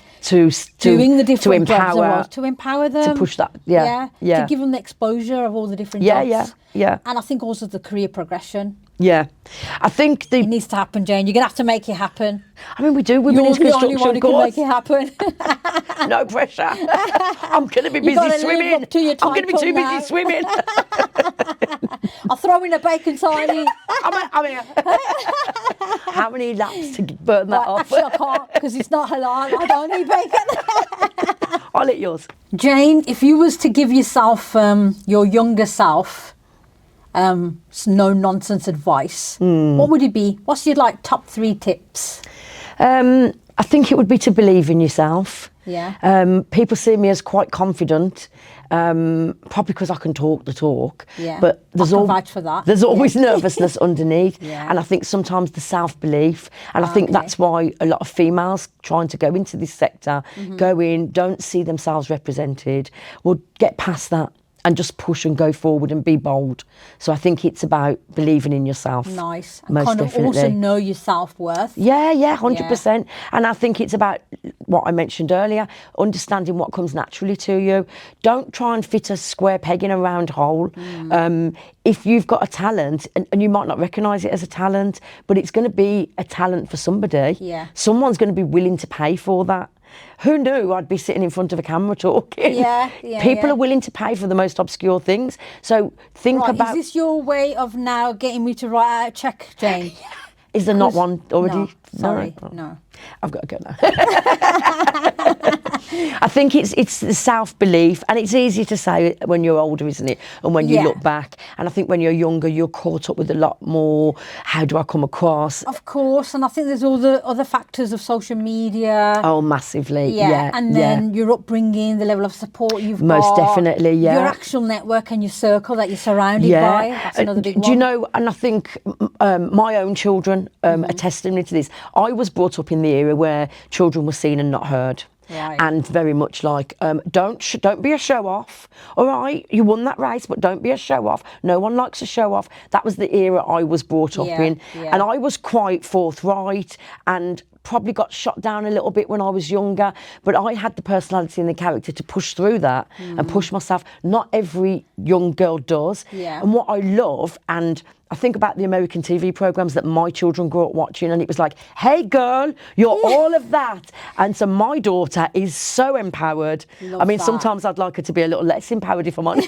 doing the different jobs to empower them. To push that, To give them the exposure of all the different jobs. Yeah. And I think also the career progression. Yeah, I think it needs to happen, Jayne. You're going to have to make it happen. I mean, we do women in construction. You're the only one who can make it happen. No pressure. I'm going to be busy swimming. I'm going to be too busy swimming. I'll throw in a bacon tiny. I mean, how many laps to burn that off? Actually, I can't, because it's not halal. I don't eat bacon. I'll eat yours. Jayne, if you was to give yourself, your younger self, no nonsense advice, what would it be? What's your top 3 tips? I think it would be to believe in yourself. Yeah. People see me as quite confident, probably because I can talk the talk. Yeah. But there's always nervousness underneath. And I think sometimes the self-belief, and I think that's why a lot of females trying to go into this sector, go in, don't see themselves represented, will get past that and just push and go forward and be bold. So I think it's about believing in yourself. Nice. And kind of also know your self-worth. Yeah, 100%. And I think it's about what I mentioned earlier, understanding what comes naturally to you. Don't try and fit a square peg in a round hole. If you've got a talent, and you might not recognise it as a talent, but it's going to be a talent for somebody. Someone's going to be willing to pay for that. Who knew I'd be sitting in front of a camera talking? People are willing to pay for the most obscure things. So think about... Is this your way of now getting me to write out a cheque, Jayne? Is there not one already? No, sorry, no. I've got to go now. I think it's the self-belief, and it's easy to say when you're older, isn't it? And when you look back, and I think when you're younger, you're caught up with a lot more. How do I come across? Of course, and I think there's all the other factors of social media. Oh, massively, yeah. And then your upbringing, the level of support you've got. Most definitely, yeah. Your actual network and your circle that you're surrounded by. That's another big one. Do you know, and I think my own children are testimony to this. I was brought up in the era where children were seen and not heard. Right. And very much like, don't be a show-off. All right, you won that race, but don't be a show-off. No one likes a show-off. That was the era I was brought up in. Yeah. And I was quite forthright and probably got shot down a little bit when I was younger, but I had the personality and the character to push through that and push myself. Not every young girl does. Yeah. And what I love, and I think about the American TV programs that my children grew up watching, and it was like, hey girl, you're all of that. And so my daughter is so empowered. Love that. Sometimes I'd like her to be a little less empowered, if I'm honest.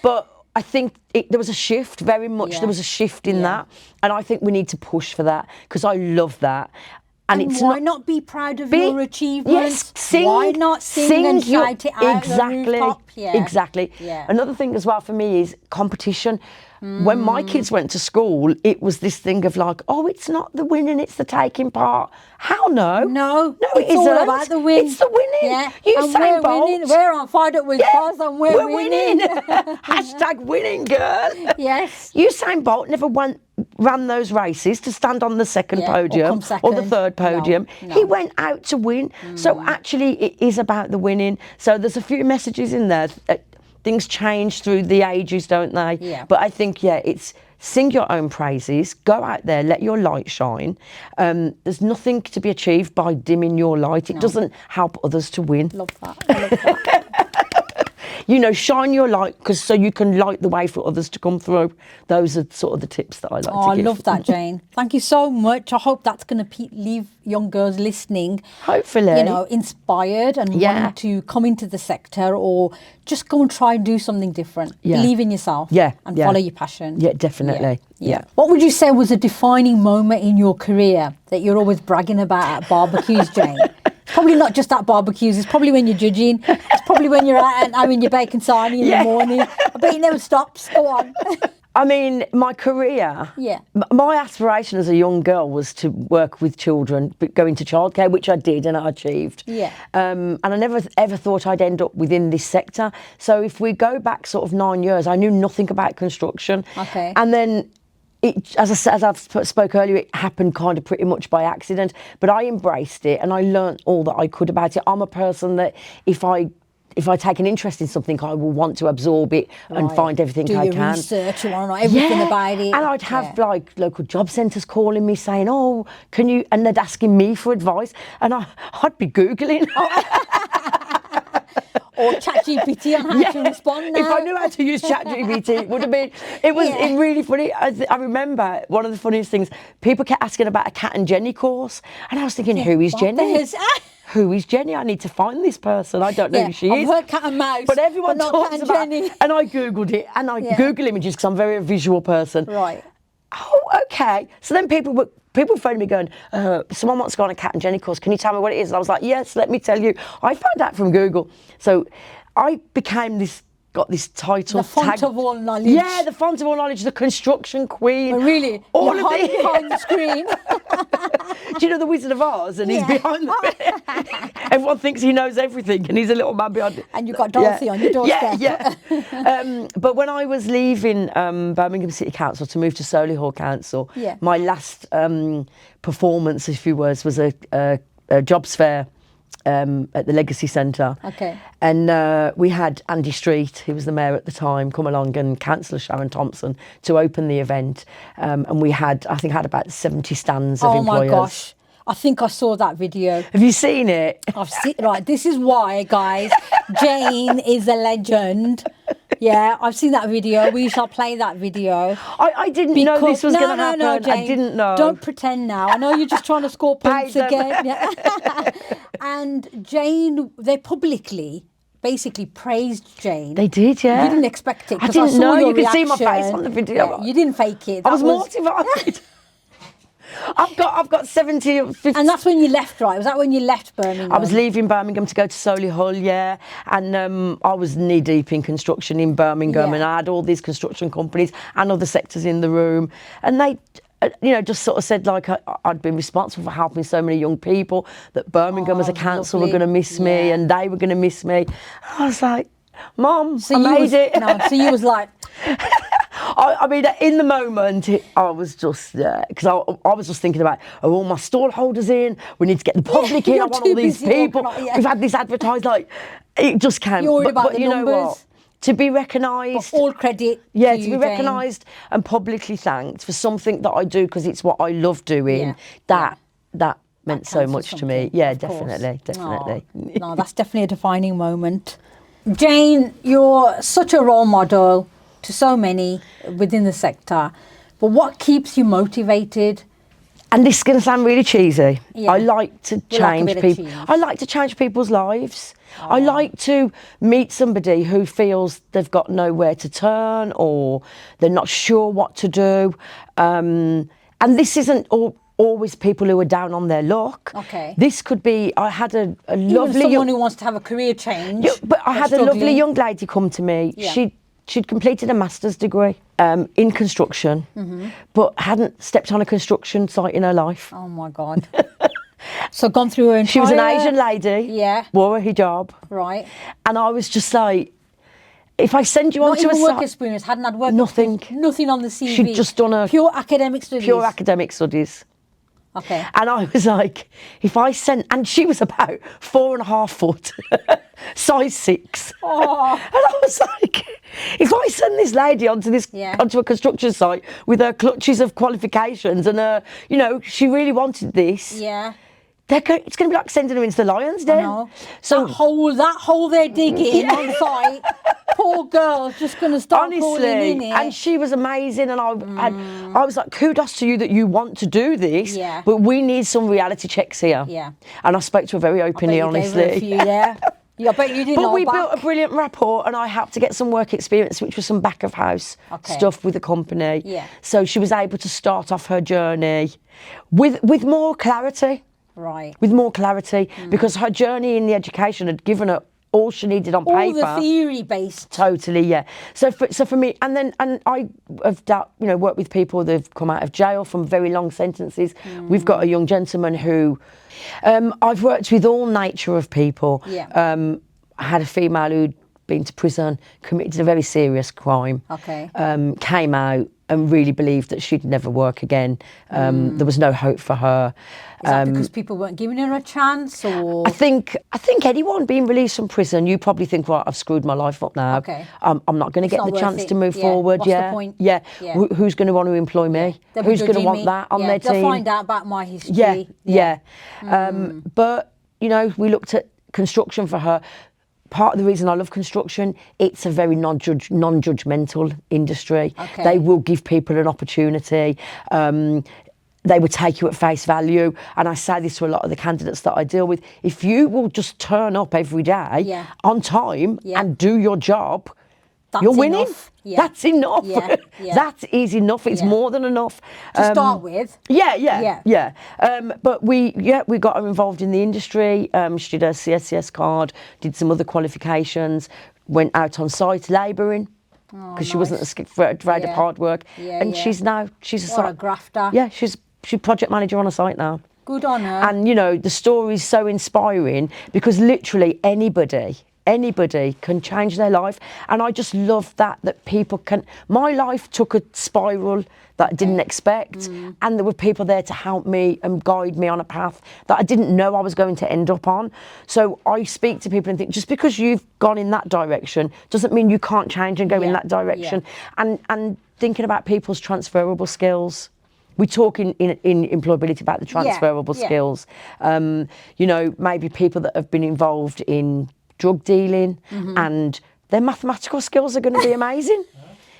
But I think there was a shift, very much. There was a shift in that. And I think we need to push for that, because I love that. And it's why not be proud of your achievements? Yes, why not sing and shout it out exactly, the rooftop? Exactly. Yeah. Another thing as well for me is competition. When my kids went to school, it was this thing of like, oh, it's not the winning, it's the taking part. How no? No, it it's all about the win. It's the winning. Yeah. Usain Bolt. Winning. We're on Fired Up with Cars and we're winning. Hashtag winning, girl. Yes. Usain Bolt never ran those races to stand on the second podium or the third podium. No. He went out to win. So actually it is about the winning. So there's a few messages in there. Things change through the ages, don't they? Yeah. But I think, it's sing your own praises, go out there, let your light shine. There's nothing to be achieved by dimming your light. It doesn't help others to win. Love that. I love that. Shine your light so you can light the way for others to come through. Those are sort of the tips that I like to give. I love that, Jayne. Thank you so much. I hope that's going to leave young girls listening, hopefully, inspired and wanting to come into the sector, or just go and try and do something different. Believe in yourself and follow your passion. Yeah, definitely. Yeah. What would you say was a defining moment in your career that you're always bragging about at barbecues, Jayne? Probably not just at barbecues. It's probably when you're judging. It's probably when you're out and having your bacon sarnie in the morning. I bet it never stops. Go on. I mean, my career, my aspiration as a young girl was to work with children, but go into childcare, which I did and I achieved. Yeah. And I never ever thought I'd end up within this sector. So if we go back sort of 9 years, I knew nothing about construction. Okay. And then as I've spoke earlier, it happened kind of pretty much by accident, but I embraced it and I learned all that I could about it. I'm a person that if I take an interest in something, I will want to absorb it and find everything I can. Do your research, you want to know everything about it. And I'd have like local job centres calling me saying, oh, can you, and they'd asking me for advice, and I'd be Googling. Or ChatGPT on how to respond now. If I knew how to use ChatGPT, it would have been, it was really funny. I remember one of the funniest things, people kept asking about a Cat and Jenny course, and I was thinking, who is Jenny? Who is Jenny? I need to find this person. I don't know who she is. I've heard cat and mouse, but everyone talks about Jenny. And I Googled it, and I Google images because I'm a very visual person. Right. Oh, okay. So then people phoned me going, someone wants to go on a Cat and Jenny course. Can you tell me what it is? And I was like, yes, let me tell you. I found out from Google. So I became got this title. The font of all knowledge. Yeah, the font of all knowledge, the construction queen. Oh, really? All You're of it. behind the screen. Do you know the Wizard of Oz? And he's behind everyone thinks he knows everything, and he's a little man behind it. And you've got Dorothy on your doorstep. But when I was leaving Birmingham City Council to move to Solihull Council, my last performance, if you was a jobs fair at the Legacy Centre. Okay. And we had Andy Street, who was the mayor at the time, come along, and Councillor Sharon Thompson to open the event. And we had about 70 stands of employers. Oh my gosh. I think I saw that video. Have you seen it? I've seen. Right, this is why, guys, Jayne is a legend. Yeah, I've seen that video. We shall play that video. I didn't know this was going to happen. No, Jayne, I didn't know. Don't pretend now. I know you're just trying to score points again. Yeah. And Jayne, they publicly basically praised Jayne. They did, yeah. You didn't expect it. I didn't know. You could see my reaction. face on the video. Yeah, you didn't fake it. I was mortified. I've got 70 or 50. And that's when you left, right? Was that when you left Birmingham? I was leaving Birmingham to go to Solihull, yeah. And I was knee deep in construction in Birmingham, and I had all these construction companies and other sectors in the room. And they, just sort of said like I'd been responsible for helping so many young people, that Birmingham as a council were going to miss me, and they were going to miss me. And I was like, Mom, I made it. No, so you was like... I mean, in the moment, I was just, because I was just thinking about, are all my stallholders in? We need to get the public in. I want all these people. We've had this advertised, like, it just came. You're worried about the you numbers. Know what? To be recognised. All credit. Yeah, to be recognised and publicly thanked for something that I do because it's what I love doing. That meant so much to me. Yeah, definitely. No, that's definitely a defining moment. Jayne, you're such a role model to so many within the sector, but what keeps you motivated? And this is going to sound really cheesy. Yeah. I like to change people. I like to change people's lives. I like to meet somebody who feels they've got nowhere to turn or they're not sure what to do. And this isn't always people who are down on their luck. Okay. This could be, I had a lovely... Even someone who wants to have a career change. Yeah, but I had a lovely young lady come to me. Yeah. She'd completed a master's degree in construction, but hadn't stepped on a construction site in her life. Oh my God. So gone through her entire... She was an Asian lady. Yeah. Wore a hijab. Right. And I was just like, if I send you onto a site... work experience, hadn't had work Nothing. experience, nothing on the CV. She'd just done a... Pure academic studies. Pure academic studies. Okay. And I was like, if I sent... And she was about 4.5 foot, size 6. Oh. And I was like, if I send this lady onto a construction site with her clutches of qualifications and her, she really wanted this. Yeah. It's going to be like sending her into the lion's den. I know. So that hole they're digging on site, poor girl, just going to start crawling in it. And she was amazing, and I was like, kudos to you that you want to do this. Yeah. But we need some reality checks here. Yeah. And I spoke to her very openly, honestly. Gave her a few, yeah. Yeah, I bet you did. But we built a brilliant rapport, and I helped to get some work experience, which was some back of house stuff with the company. Yeah. So she was able to start off her journey with more clarity. Right. With more clarity, because her journey in the education had given her all she needed on paper. All the theory based. Totally, yeah. So for me, and I have worked with people that have come out of jail from very long sentences. We've got a young gentleman who I've worked with all nature of people. Yeah. I had a female who'd been to prison, committed a very serious crime. Okay. Came out and really believed that she'd never work again. There was no hope for her. Is that because people weren't giving her a chance, or? I think anyone being released from prison, you probably think, right, I've screwed my life up now. Okay. I'm not going to get the chance to move forward. What's the point? Yeah. Who's going to want to employ me? Who's going to want that on their team? They'll find out about my history. Yeah. But we looked at construction for her. Part of the reason I love construction, it's a very non-judgmental industry. Okay. They will give people an opportunity. They would take you at face value. And I say this to a lot of the candidates that I deal with. If you will just turn up every day on time and do your job, you're winning. Yeah. That's enough. Yeah. That is enough. It's more than enough. To start with. Yeah. But we got her involved in the industry. She did her CSCS card, did some other qualifications, went out on site labouring because she wasn't afraid of hard work. And she's a grafter. Yeah, she's project manager on a site now. Good on her. And the story's so inspiring because literally anybody can change their life, and I just love that people can. My life took a spiral that I didn't expect, and there were people there to help me and guide me on a path that I didn't know I was going to end up on. So I speak to people and think, just because you've gone in that direction doesn't mean you can't change and go in that direction. And thinking about people's transferable skills. We talk in employability about the transferable skills. Maybe people that have been involved in drug dealing and their mathematical skills are going to be amazing.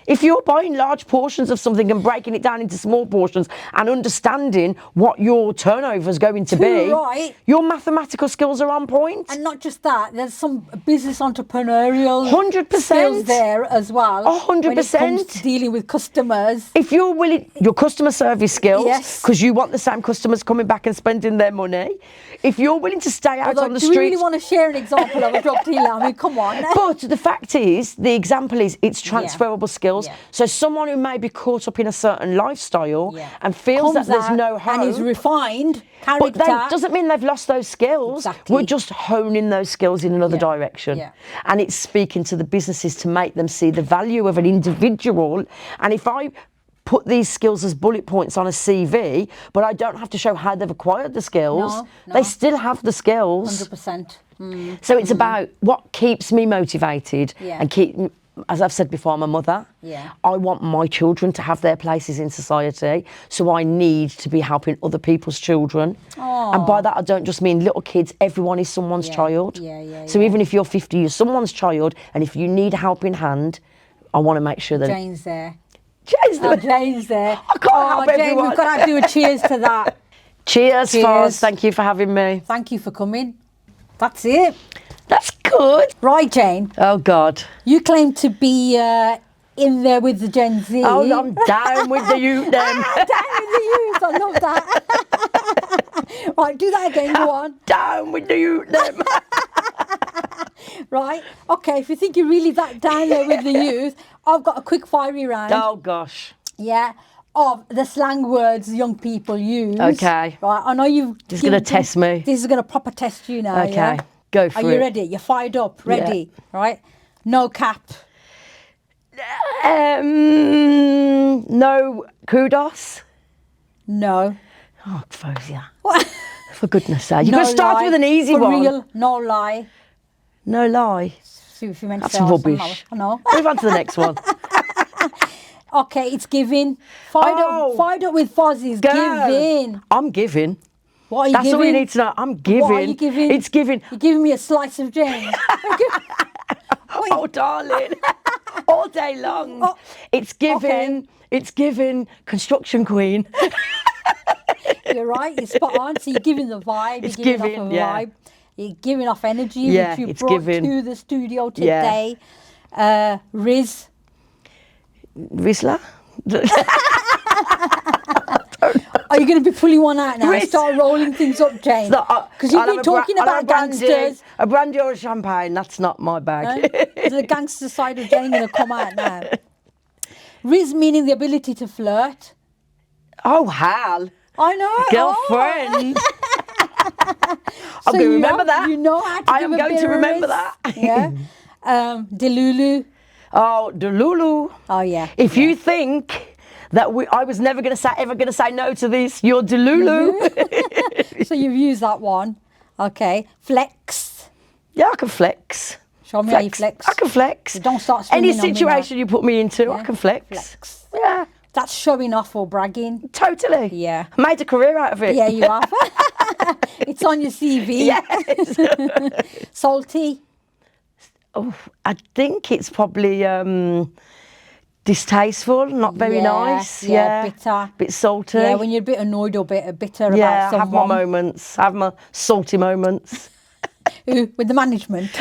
If you're buying large portions of something and breaking it down into small portions and understanding what your turnover is going to be, right. your mathematical skills are on point. And not just that, there's some business entrepreneurial 100% skills there as well. 100%. When it comes to dealing with customers. If you're willing, your customer service skills, Yes. because you want the same customers coming back and spending their money. If you're willing to stay out on the do streets. we really want to share an example of a drug dealer? I mean, come on. But the fact is, the example is, it's transferable skills. Yeah. So someone who may be caught up in a certain lifestyle and feels Comes that there's out no hope. and is refined character. But that doesn't mean they've lost those skills. Exactly. We're just honing those skills in another direction. Yeah. And it's speaking to the businesses to make them see the value of an individual. And if I put these skills as bullet points on a CV, but I don't have to show how they've acquired the skills, No. they still have the skills. 100%. So it's about what keeps me motivated and keep, as I've said before, I'm a mother. Yeah. I want my children to have their places in society, so I need to be helping other people's children. And by that I don't just mean little kids, everyone is someone's child. So even if you're 50, you're someone's child, and if you need a helping hand, I want to make sure that Jayne's there. Jayne's there. Jayne's there. I can't help Jayne, everyone. we've got to do a cheers to that. Cheers, Foz. Thank you for having me. Thank you for coming. That's it. That's good. Right, Jayne. Oh, God. You claim to be in there with the Gen Z. Oh, I'm down with the youth then. Down with the youth. I love that. Right, do that again. Go on. Down with the youth then. Right. Okay, if you think you're really that down there with the youth, I've got a quick fiery round. Oh, gosh. Yeah. Of the slang words young people use. Okay. Right. I know you've. This is going to test me. This is going to proper test you now. Okay. Yeah? Go for it. Are you ready? You're fired up. Ready. Yeah. Right. No cap. No kudos. No. Oh, Fozia. For goodness sake. You've got to start lie. with an easy For one. real. No lie. No lie. See if you meant That's to say rubbish. I know. Move on to the next one. Okay, it's giving. Fired up with Fozzies. Giving. I'm giving. What are you That's giving? all you need to know. I'm giving. What are you giving? It's giving. You're giving me a slice of Jayne. Oh, darling. All day long. Oh, it's giving. okay. It's giving construction queen. You're right. You're spot on. So you're giving the vibe. It's you're giving giving, off a yeah. vibe. You're giving off energy, Yeah, which you it's brought giving. to the studio today. Riz. Rizla? Are you going to be pulling one out now? Riz. Start rolling things up, Jayne. Because you've been talking about gangsters. A brandy or a champagne, that's not my bag. The gangster side of Jayne going to come out now. Riz meaning the ability to flirt. Oh, Hal. I know. Girlfriend. Oh. I'm going to remember that. You know how to I give am a going bit to of remember Riz. that. Yeah. Delulu. Oh, Delulu. Oh, yeah. If you think that I was never ever going to say no to this, you're Delulu. So you've used that one. Okay. Flex. Yeah, I can flex. Show me how you flex. I can flex. So don't start Any swimming on me situation now. you put me into, I can flex. Flex. Yeah, That's showing off or bragging. totally. Yeah. I made a career out of it. Yeah, you have. It's on your CV. Yes. Salty. Oh, I think it's probably distasteful, not very Yeah, nice. yeah, bitter. Bit salty. Yeah, when you're a bit annoyed or bitter yeah, about I have my someone. moments. I have my salty moments. Who? With the management.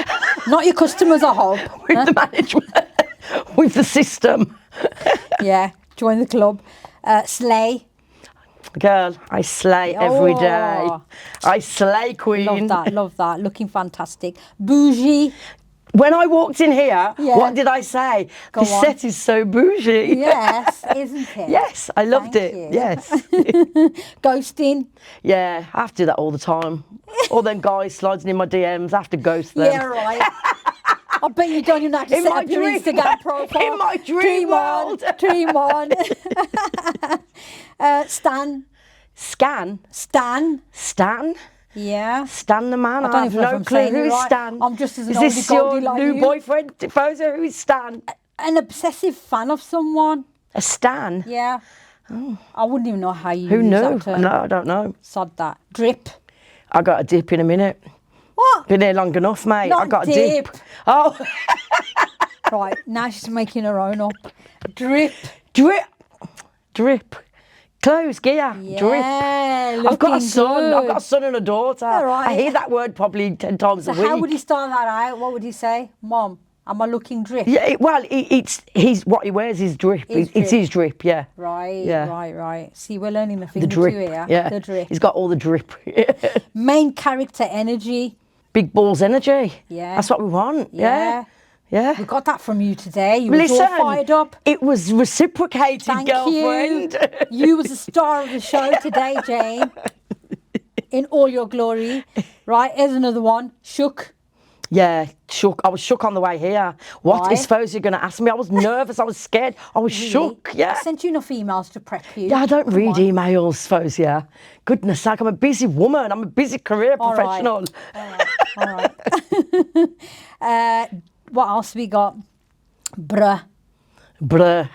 Not your customers, I hope. With the management. With the system. Yeah, join the club. Slay. Girl, I slay every day. Oh. I slay, queen. Love that. Looking fantastic. Bougie. When I walked in here, Yeah. what did I say? Go This on. set is so bougie. Yes, isn't it? Yes, I loved Thank it. you. Yes. Ghosting. Yeah, I have to do that all the time. All them guys sliding in my DMs, I have to ghost them. Yeah, right. I bet you don't even have to In set my up your dream- Instagram profile. in my dream world. Dream on. Stan. Scan? Stan. Stan? Yeah. Stan the man? I don't I have even know if no I'm clue. saying it Who's right. Stan? I'm just as an Is this oldie your goldie like new you. boyfriend, Tifoso? Who's Stan? An obsessive fan of someone. A Stan? Yeah. I wouldn't even know how you Who use knew? that term. No, I don't know. Sod that. Drip. I got a dip in a minute. What? Been here long enough, mate. Not I got dip. a dip. Oh. Right, now she's making her own up. Drip. Drip. Drip. Clothes, gear, Yeah, drip. I've got a son. good. I've got a son and a daughter. Right. I hear that word probably 10 times a week. So how would he start that out? What would he say? Mom, am I looking drip? Yeah, he's what he wears is drip. It's his drip, yeah. Right, yeah. right. See, we're learning the thing The drip, here. yeah. The drip. He's got all the drip. Main character energy. Big balls energy. Yeah. That's what we want. Yeah. Yeah. We got that from you today. You were all fired up. It was reciprocated, Thank girlfriend. you. You was the star of the show today, Jayne. In all your glory. Right, here's another one. Shook. Yeah, shook. I was shook on the way here. What Why? is suppose you're going to ask me? I was nervous. I was scared. I was shook. Yeah. I sent you enough emails to prep you. Yeah, I don't read emails, suppose, yeah. Goodness sake, I'm a busy woman. I'm a busy career professional. All right. What else we got? Bruh. Bruh.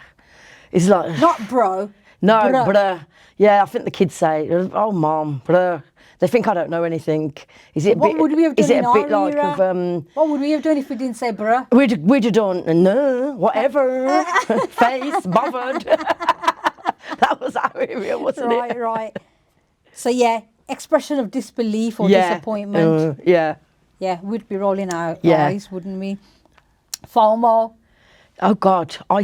It's like... Not bro. No, bruh. Bruh. Yeah, I think the kids say, oh, Mom, bruh. They think I don't know anything. Is it a What bit, would we have done is it in a bit our like era? of... What would we have done if we didn't say bruh? We'd have done, no, whatever, face, bothered. That was our area, wasn't it? Right. So, yeah, expression of disbelief or disappointment. Yeah. Yeah, we'd be rolling our eyes, wouldn't we? FOMO. Oh God, I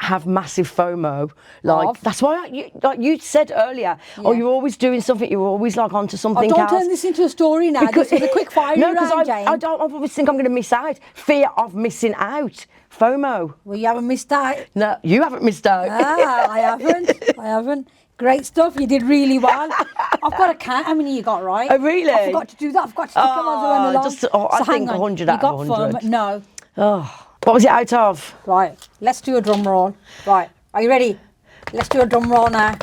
have massive FOMO. Like that's why you said earlier. Yeah. Oh, you're always doing something. You're always like onto something else. Don't turn this into a story now. This is a quick fire no, round, Jayne. I always think I'm going to miss out. Fear of missing out. FOMO. Well, you haven't missed out. No, you haven't missed out. I haven't. Great stuff. You did really well. I've got to count how many you got right. Oh, really? I forgot to do that. I've got to stick them as I went along. I think 100 out of 100. No. Oh. What was it out of? Right, let's do a drum roll. Right, are you ready? Let's do a drum roll now.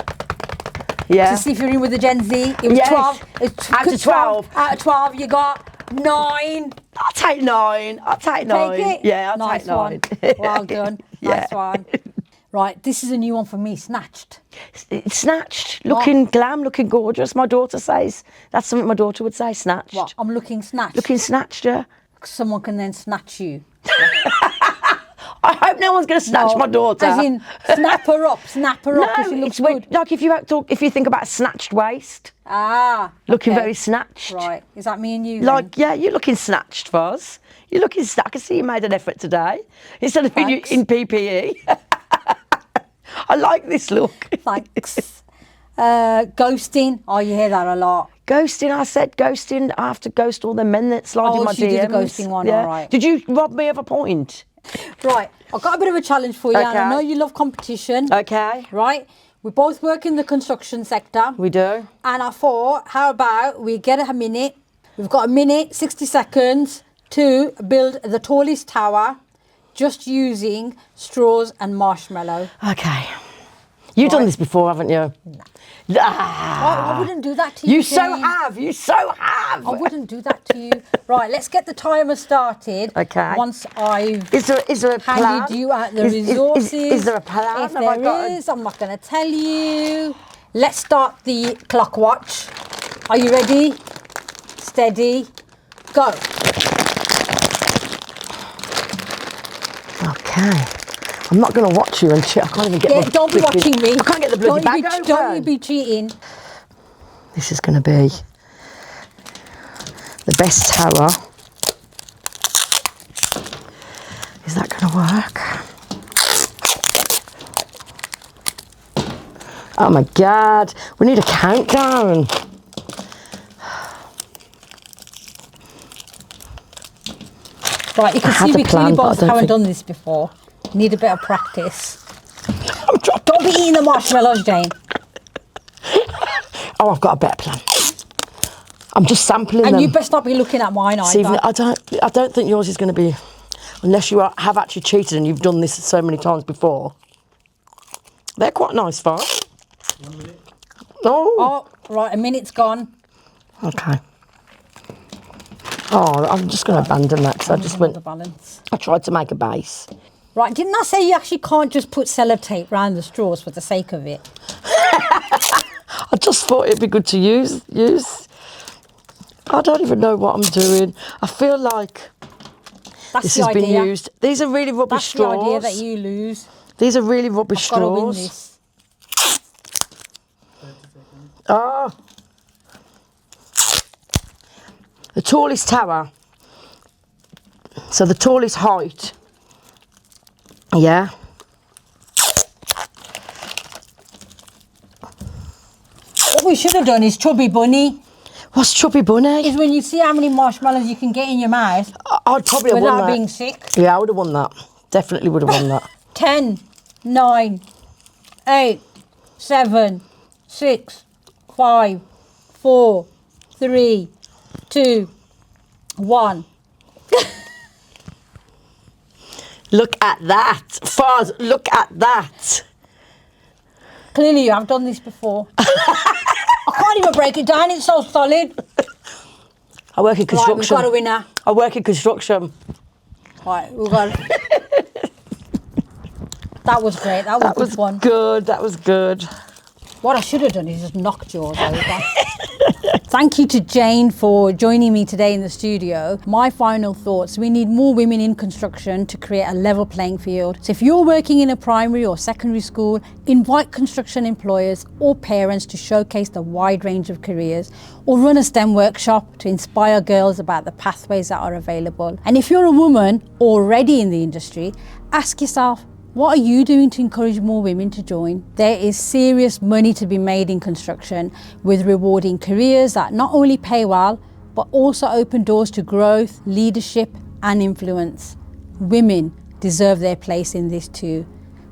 Yeah. To see if you're in with the Gen Z. It was 12. Out of 12. Out of 12, you got 9. I'll take 9. Take it? Yeah, I'll nice take 9. One. Well done. Nice one. Right, this is a new one for me. Snatched. It's snatched. Looking glam, looking gorgeous. My daughter says. That's something my daughter would say, snatched. What? I'm looking snatched. Looking snatched, yeah. Someone can then snatch you. I hope no one's going to snatch my daughter. As in, snap her up. No, she looks good. Like if you think about a snatched waist. Looking very snatched. Right. Is that me and you? Like, then? Yeah, you're looking snatched, Foz. You're looking snatched. I can see you made an effort today. Instead of being in PPE. I like this look. Thanks. Ghosting. Oh, you hear that a lot. Ghosting, I said ghosting. I have to ghost all the men that slide in my DMs. Oh, did the ghosting one, all right. Did you rob me of a point? Right, I've got a bit of a challenge for you, and I know you love competition. Okay. Right, we both work in the construction sector. We do. And I thought, how about we get a minute? We've got a minute, 60 seconds to build the tallest tower just using straws and marshmallow. Okay. You've done this before, haven't you? No. I wouldn't do that to you. You so have. I wouldn't do that to you. Right, let's get the timer started. Okay. Once I've is there a plan? handed you out the resources. Is there a plan? If there is, I'm not going to tell you. Let's start the clock watch. Are you ready? Steady. Go. Okay. I'm not going to watch you and shit. I can't even get the don't be watching me. I can't get the bloody bag open. Don't you be cheating. This is going to be the best tower. Is that going to work? Oh my God. We need a countdown. Right, you can see we clearly both haven't done this before. Need a bit of practice. Don't be eating the marshmallows, Jayne. Oh, I've got a better plan. I'm just sampling them. And you best not be looking at mine either. Stephen, I don't think yours is going to be, unless you have actually cheated and you've done this so many times before. They're quite nice, far. 1 minute. Oh, right, a minute's gone. Okay. Oh, I'm just going to abandon that because I just went. I tried to make a base. Right, didn't I say you actually can't just put sellotape around the straws for the sake of it? I just thought it'd be good to use. I don't even know what I'm doing. I feel like That's this the has been idea. used. These are really rubbish That's straws. the idea that you lose. These are really rubbish I've got to win straws. this. Ah. The tallest tower. So the tallest height. Yeah. What we should have done is Chubby Bunny. What's Chubby Bunny? Is when you see how many marshmallows you can get in your mouth. I'd probably have won without that. being sick. Yeah, I would have won that. Definitely would have won that. 10, 9, 8, 7, 6, 5, 4, 3, 2, 1. Look at that. Fars, look at that. Clearly you have done this before. I can't even break it down, it's so solid. I work in Right, construction. we've got a winner. I work in construction. Right, we've got... That was great, that was fun. Good, that was good. What I should have done is just knocked yours over. Thank you to Jayne for joining me today in the studio. My final thoughts, we need more women in construction to create a level playing field. So if you're working in a primary or secondary school, invite construction employers or parents to showcase the wide range of careers, or run a STEM workshop to inspire girls about the pathways that are available. And if you're a woman already in the industry, ask yourself, what are you doing to encourage more women to join? There is serious money to be made in construction with rewarding careers that not only pay well, but also open doors to growth, leadership and influence. Women deserve their place in this too.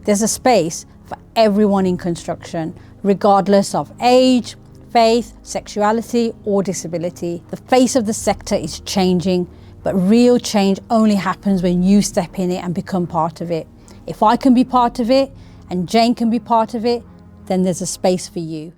There's a space for everyone in construction, regardless of age, faith, sexuality or disability. The face of the sector is changing, but real change only happens when you step in it and become part of it. If I can be part of it and Jayne can be part of it, then there's a space for you.